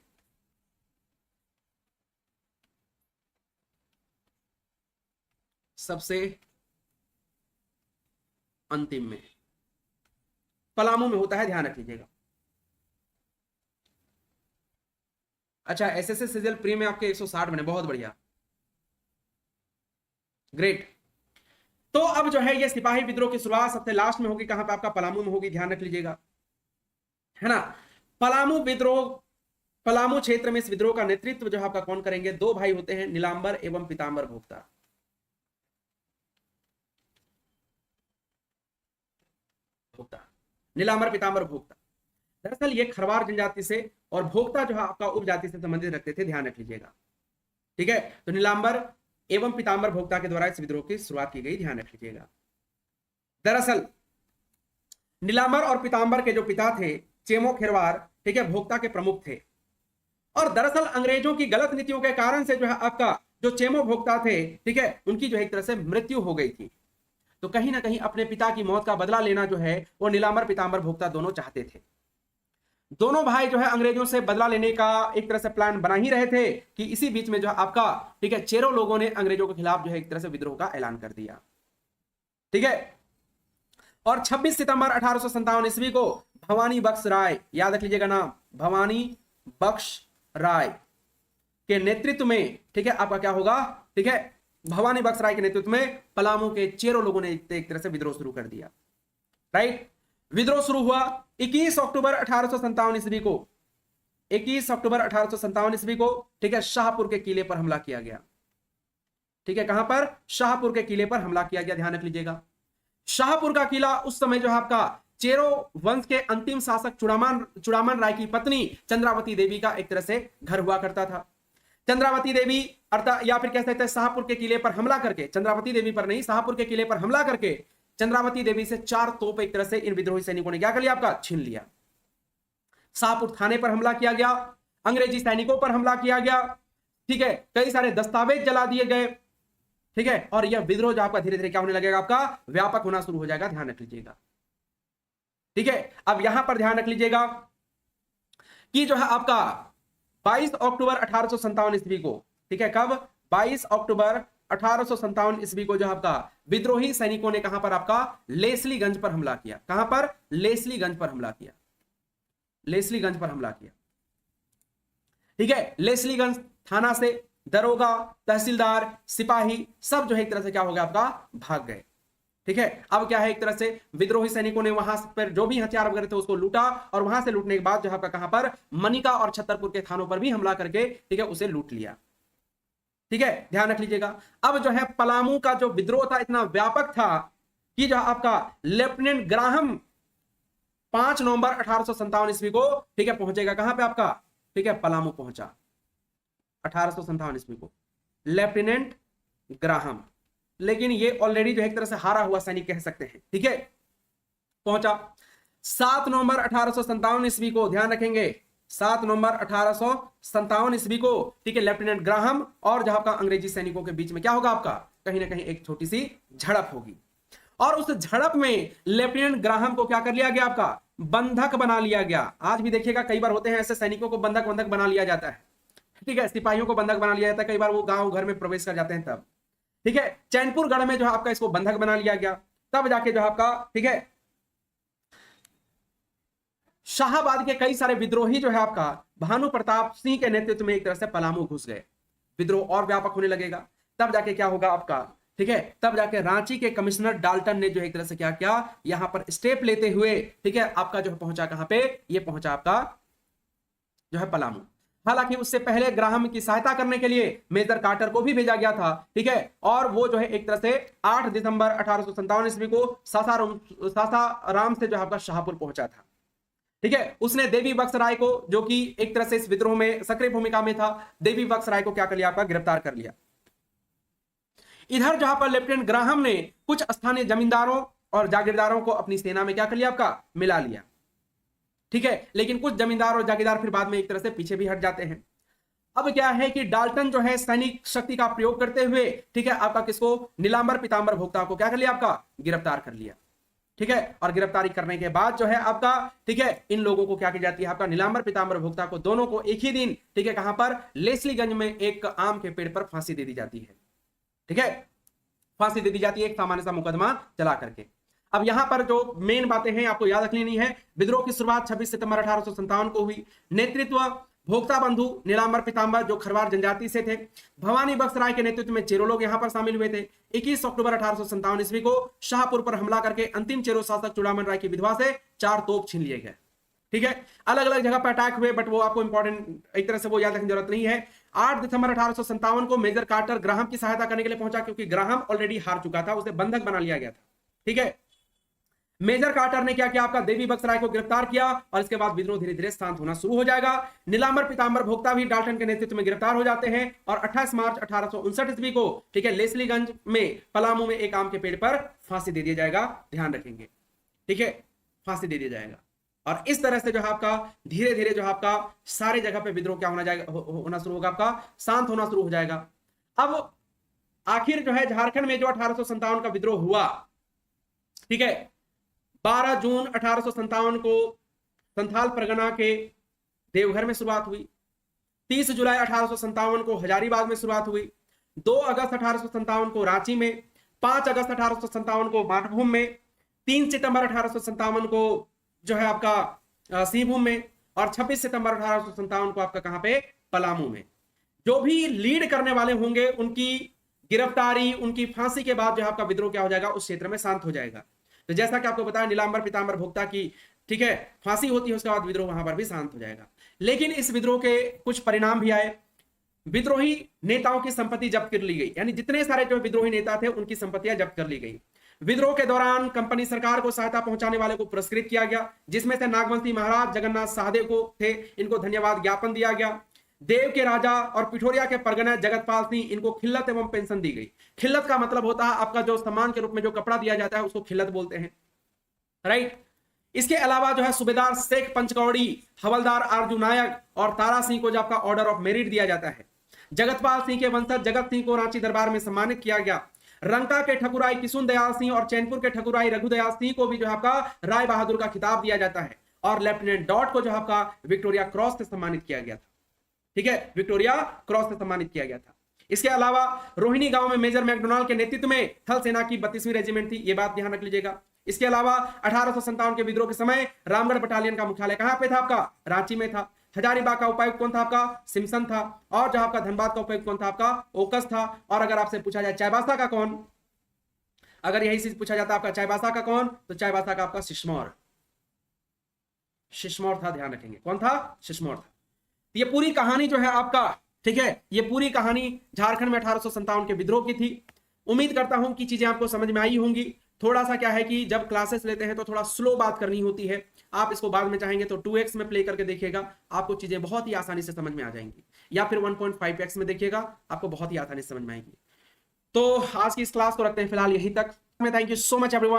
सबसे अंतिम में पलामू में होता है, ध्यान रख लीजिएगा। अच्छा, एसएससी सीजीएल प्री में आपके 160 बने, बहुत बढ़िया, ग्रेट। तो अब जो है ये सिपाही विद्रोह की शुरुआत सबसे लास्ट में होगी कहां पे? आपका पलामू में होगी, ध्यान रख लीजिएगा, है ना। पलामू विद्रोह, पलामू क्षेत्र में इस विद्रोह का नेतृत्व जो है आपका कौन करेंगे? दो भाई होते हैं, नीलांबर एवं पीतांबर भोक्ता। नीलांबर पीतांबर भोक्ता। दरअसल ये खरवार जनजाति से और भोक्ता जो है आपका उपजाति से संबंधित रखते थे, ध्यान रख लीजिएगा, ठीक है। तो नीलांबर एवं पीतांबर भोक्ता के द्वारा इस विद्रोह की शुरुआत की गई, ध्यान रख लीजिएगा। दरअसल नीलांबर और पीतांबर के जो पिता थे चेमो खेरवार, ठीक है, भोक्ता के प्रमुख थे। और दरअसल अंग्रेजों की गलत नीतियों के कारण से जो है आपका जो चेमो भोक्ता थे, ठीक है, उनकी जो है एक तरह से मृत्यु हो गई थी। तो कहीं ना कहीं अपने पिता की मौत का बदला लेना जो है वो नीलांबर पीतांबर भोक्ता दोनों चाहते थे। दोनों भाई जो है अंग्रेजों से बदला लेने का एक तरह से प्लान बना ही रहे थे कि इसी बीच में जो है आपका, ठीक है, चेरो लोगों ने अंग्रेजों के खिलाफ जो है एक तरह से विद्रोह का ऐलान कर दिया, ठीक है। और 26 सितंबर 1857 ईस्वी को भवानी बख्श राय, याद रख लीजिएगा नाम, भवानी बख्श राय के नेतृत्व में, ठीक है, आपका क्या होगा? ठीक है, भवानी बख्श राय के नेतृत्व में पलामू के चेरो लोगों ने एक तरह से विद्रोह शुरू कर दिया, राइट। विद्रोह शुरू हुआ 21 अक्टूबर 1857 ईस्वी को, 21 अक्टूबर 1857 ईस्वी को, ठीक है, शाहपुर के किले पर हमला किया गया, ठीक है। कहां पर? शाहपुर के किले पर हमला किया गया, ध्यान रख लीजिएगा। शाहपुर का किला उस समय जो है आपका चेरो वंश के अंतिम शासक चुड़ामन राय की पत्नी चंद्रावती देवी का एक तरह से घर हुआ करता था। चंद्रावती देवी अर्थात या फिर कह सकते हैं शाहपुर के किले पर हमला करके, चंद्रावती देवी पर नहीं, शाहपुर के किले पर हमला करके चंद्रावती देवी से 4 तोप एक तरह से इन विद्रोही सैनिकों ने क्या कर लिया? आपका छीन लिया। शाहपुर थाने पर हमला किया गया, अंग्रेजी सैनिकों पर हमला किया गया, ठीक है, कई सारे दस्तावेज जला दिए गए, ठीक है। और यह विद्रोह जो आपका धीरे धीरे क्या होने लगेगा? आपका व्यापक होना शुरू हो जाएगा, ध्यान रख लीजिएगा, ठीक है। अब यहां पर ध्यान रख लीजिएगा कि जो है आपका 22 अक्टूबर 1857 ईस्वी को, ठीक है, कब? 22 अक्टूबर 1857 ईस्वी को जो आपका विद्रोही सैनिकों ने कहां पर? आपका लेस्लीगंज पर हमला किया। कहां पर? लेस्लीगंज पर हमला किया, लेस्लीगंज पर हमला किया, ठीक है। लेस्लीगंज थाना से दरोगा, तहसीलदार, सिपाही सब जो है एक तरह से क्या हो गया? आपका भाग गए, ठीक है। अब क्या है, एक तरह से विद्रोही सैनिकों ने वहां पर जो भी हथियार वगैरह थे उसको लूटा और वहां से लूटने के बाद जो है आपका कहां पर? मनिका और छतरपुर के थानों पर भी हमला करके, ठीक है, उसे लूट लिया, ठीक है, ध्यान रख लीजिएगा। अब जो है पलामू का जो विद्रोह था इतना व्यापक था कि जो आपका लेफ्टिनेंट ग्राहम 5 नवंबर 1857 ईस्वी को, ठीक है, पहुंचेगा कहां पे? आपका, ठीक है, पलामू पहुंचा 1857 ईस्वी को लेफ्टिनेंट ग्राहम, लेकिन ये ऑलरेडी जो है एक तरह से हारा हुआ सैनिक कह सकते हैं, ठीक है, पहुंचा। 7 नवंबर 1857 ईस्वी को, ध्यान रखेंगे 7 नवंबर 1857 ईस्वी को, ठीक है, लेफ्टिनेंट ग्राहम और जहां का अंग्रेजी सैनिकों के बीच में क्या होगा आपका, कहीं ना कहीं एक छोटी सी झड़प होगी। और उस झड़प में लेफ्टिनेंट ग्राहम को क्या कर लिया गया आपका, बंधक बना लिया गया। आज भी देखिएगा कई बार होते हैं ऐसे सैनिकों को बंधक बना लिया जाता है, ठीक है, सिपाहियों को बंधक बना लिया जाता है, कई बार वो गांव घर में प्रवेश कर जाते हैं तब, ठीक है। चैनपुर गढ़ में जो है आपका इसको बंधक बना लिया गया, तब जाके जो आपका, ठीक है, शाहाबाद के कई सारे विद्रोही जो है आपका भानु प्रताप सिंह के नेतृत्व में एक तरह से पलामू घुस गए, विद्रोह और व्यापक होने लगेगा। तब जाके क्या होगा आपका, ठीक है, तब जाके रांची के कमिश्नर डाल्टन ने जो एक तरह से क्या किया, यहां पर स्टेप लेते हुए, ठीक है, आपका जो पहुंचा कहां पे, ये पहुंचा आपका जो है पलामू। हालांकि उससे पहले ग्राहम की सहायता करने के लिए मेजर कार्टर को भी भेजा गया था, ठीक है, और वो जो है एक तरह से 8 दिसंबर 1857 ईस्वी को सासाराम से जो आपका शाहपुर पहुंचा था, ठीक है। उसने देवी बख्श राय को, जो कि एक तरह से इस विद्रोह में सक्रिय भूमिका में था, देवी बख्श राय को क्या कर लिया आपका, गिरफ्तार कर लिया। इधर जहां पर लेफ्टिनेंट ग्राहम ने कुछ स्थानीय जमींदारों और जागीरदारों को अपनी सेना में क्या कर लिया आपका, मिला लिया, ठीक है। लेकिन कुछ जमींदार और जागीरदार फिर बाद में एक तरह से पीछे भी हट जाते हैं। अब क्या है कि डाल्टन जो है सैनिक शक्ति का प्रयोग करते हुए, ठीक है, आपका किसको, नीलांबर पीतांबर भोक्ता को क्या कर लिया आपका, गिरफ्तार कर लिया, ठीक है। और गिरफ्तारी करने के बाद जो है आपका, ठीक है, इन लोगों को क्या की जाती है आपका, नीलांबर पीतांबर भोक्ता को दोनों को एक ही दिन, ठीक है, कहां पर, लेस्लीगंज में एक आम के पेड़ पर फांसी दे दी जाती है, ठीक है, फांसी दे दी जाती है एक सामान्य सा मुकदमा चला करके। अब यहां पर जो मेन बातें हैं आपको याद रख लेनी है। विद्रोह की शुरुआत 26 सितंबर 1857 को हुई। नेतृत्व भोक्ता बंधु नीलांबर पीतांबर जो खरवार जनजाति से थे, भवानी बख्श राय के नेतृत्व में चेरो लोग यहां पर शामिल हुए थे। 21 अक्टूबर 1857 ईस्वी को शाहपुर पर हमला करके अंतिम चेरो शासक चूड़ामन राय की विधवा से 4 तोप छीन लिए गए, ठीक है। अलग अलग जगह पर अटैक हुए, बट वो आपको इंपॉर्टेंट एक तरह से वो याद रखने की जरूरत नहीं है। 8 दिसंबर 1857 को मेजर कार्टर ग्राहम की सहायता करने के लिए पहुंचा, क्योंकि ग्राहम ऑलरेडी हार चुका था, उसे बंधक बना लिया गया था, ठीक है। मेजर कार्टर ने क्या किया आपका, देवी बख्श राय को गिरफ्तार किया और इसके बाद विद्रोह धीरे धीरे शांत होना शुरू हो जाएगा। नीलांबर पीतांबर भोक्ता भी डाल्टन के नेतृत्व में गिरफ्तार हो जाते हैं और 28 मार्च 1859 ईस्वी को, ठीक है, लेस्लीगंज में पलामू में एक आम के पेड़ पर फांसी दे दिया जाएगा, ध्यान रखेंगे, ठीक है, फांसी दे दिया जाएगा। और इस तरह से जो है आपका धीरे धीरे जो है आपका सारे जगह पे विद्रोह क्या होना जाएगा, होना शुरू होगा आपका, शांत होना शुरू हो जाएगा। अब आखिर जो है झारखंड में जो 1857 का विद्रोह हुआ, ठीक है, 12 जून 1857 को संथाल परगना के देवघर में शुरुआत हुई। 30 जुलाई 1857 को हजारीबाग में शुरुआत हुई। 2 अगस्त 1857 को रांची में, 5 अगस्त 1857 को मानभूम में, 3 सितंबर 1857 को जो है आपका सिंहभूम में, और 26 सितंबर 1857 को आपका कहां पे, पलामू में। जो भी लीड करने वाले होंगे उनकी गिरफ्तारी, उनकी फांसी के बाद जो है आपका विद्रोह क्या हो जाएगा, उस क्षेत्र में शांत हो जाएगा। तो जैसा कि आपको बताया नीलांबर पीतांबर भोक्ता की, ठीक है, फांसी होती है, उसके बाद विद्रोह वहां पर भी शांत हो जाएगा। लेकिन इस विद्रोह के कुछ परिणाम भी आए। विद्रोही नेताओं की संपत्ति जब्त कर ली गई, यानी जितने सारे जो विद्रोही नेता थे उनकी संपत्तियां जब्त कर ली गई। विद्रोह के दौरान कंपनी सरकार को सहायता पहुंचाने वाले को पुरस्कृत किया गया, जिसमें से नागवंशी महाराज जगन्नाथ साहदेव को थे, इनको धन्यवाद ज्ञापन दिया गया। देव के राजा और पिठोरिया के परगना जगतपाल सिंह, इनको खिल्लत एवं पेंशन दी गई। खिल्लत का मतलब होता है आपका जो सम्मान के रूप में जो कपड़ा दिया जाता है उसको खिल्लत बोलते हैं, राइट। इसके अलावा जो है सूबेदार शेख पंचकौड़ी, हवलदार आरजू नायक और तारा सिंह को जो आपका ऑर्डर ऑफ मेरिट दिया जाता है। जगतपाल सिंह के वंशज जगत सिंह को रांची दरबार में सम्मानित किया गया। रंका के ठकुराई किशुन दयाल सिंह और चैनपुर के ठकुराई रघुदयाल सिंह को भी जो है आपका राय बहादुर का खिताब दिया जाता है। और लेफ्टिनेंट डॉट को जो है आपका विक्टोरिया क्रॉस से सम्मानित किया गया था, ठीक है, विक्टोरिया क्रॉस से सम्मानित किया गया था। इसके अलावा रोहिणी गांव में मेजर मैकडोनाल्ड के नेतृत्व में थल सेना की 32वीं रेजिमेंट थी, ये बात ध्यान रख लीजिएगा। इसके अलावा 1857 के विद्रोह के समय रामगढ़ बटालियन का मुख्यालय कहां पे था आपका, रांची में था। हजारीबाग का उपायुक्त कौन था आपका, सिमसन था। और जहां आपका धनबाद का उपायुक्त कौन था आपका, ओकस था। और अगर आपसे पूछा जाए चाईबासा का कौन, अगर यही चीज पूछा जाता आपका चाईबासा का कौन, तो चाईबासा का आपका सिस्मौर था, ध्यान रखेंगे, कौन था, सिस्मौर था। ये पूरी कहानी जो है आपका, ठीक है, ये पूरी कहानी झारखंड में 1857 के विद्रोह की थी। उम्मीद करता हूं कि चीजें आपको समझ में आई होंगी। थोड़ा सा क्या है कि जब क्लासेस लेते हैं तो थोड़ा स्लो बात करनी होती है। आप इसको बाद में चाहेंगे तो 2x में प्ले करके देखिएगा, आपको चीजें बहुत ही आसानी से समझ में आ जाएंगी, या फिर 1.5x में देखिएगा, आपको बहुत ही आसानी से समझ में आएंगी। तो आज की इस क्लास को रखते हैं फिलहाल यहीं तक। Thank you so much everyone.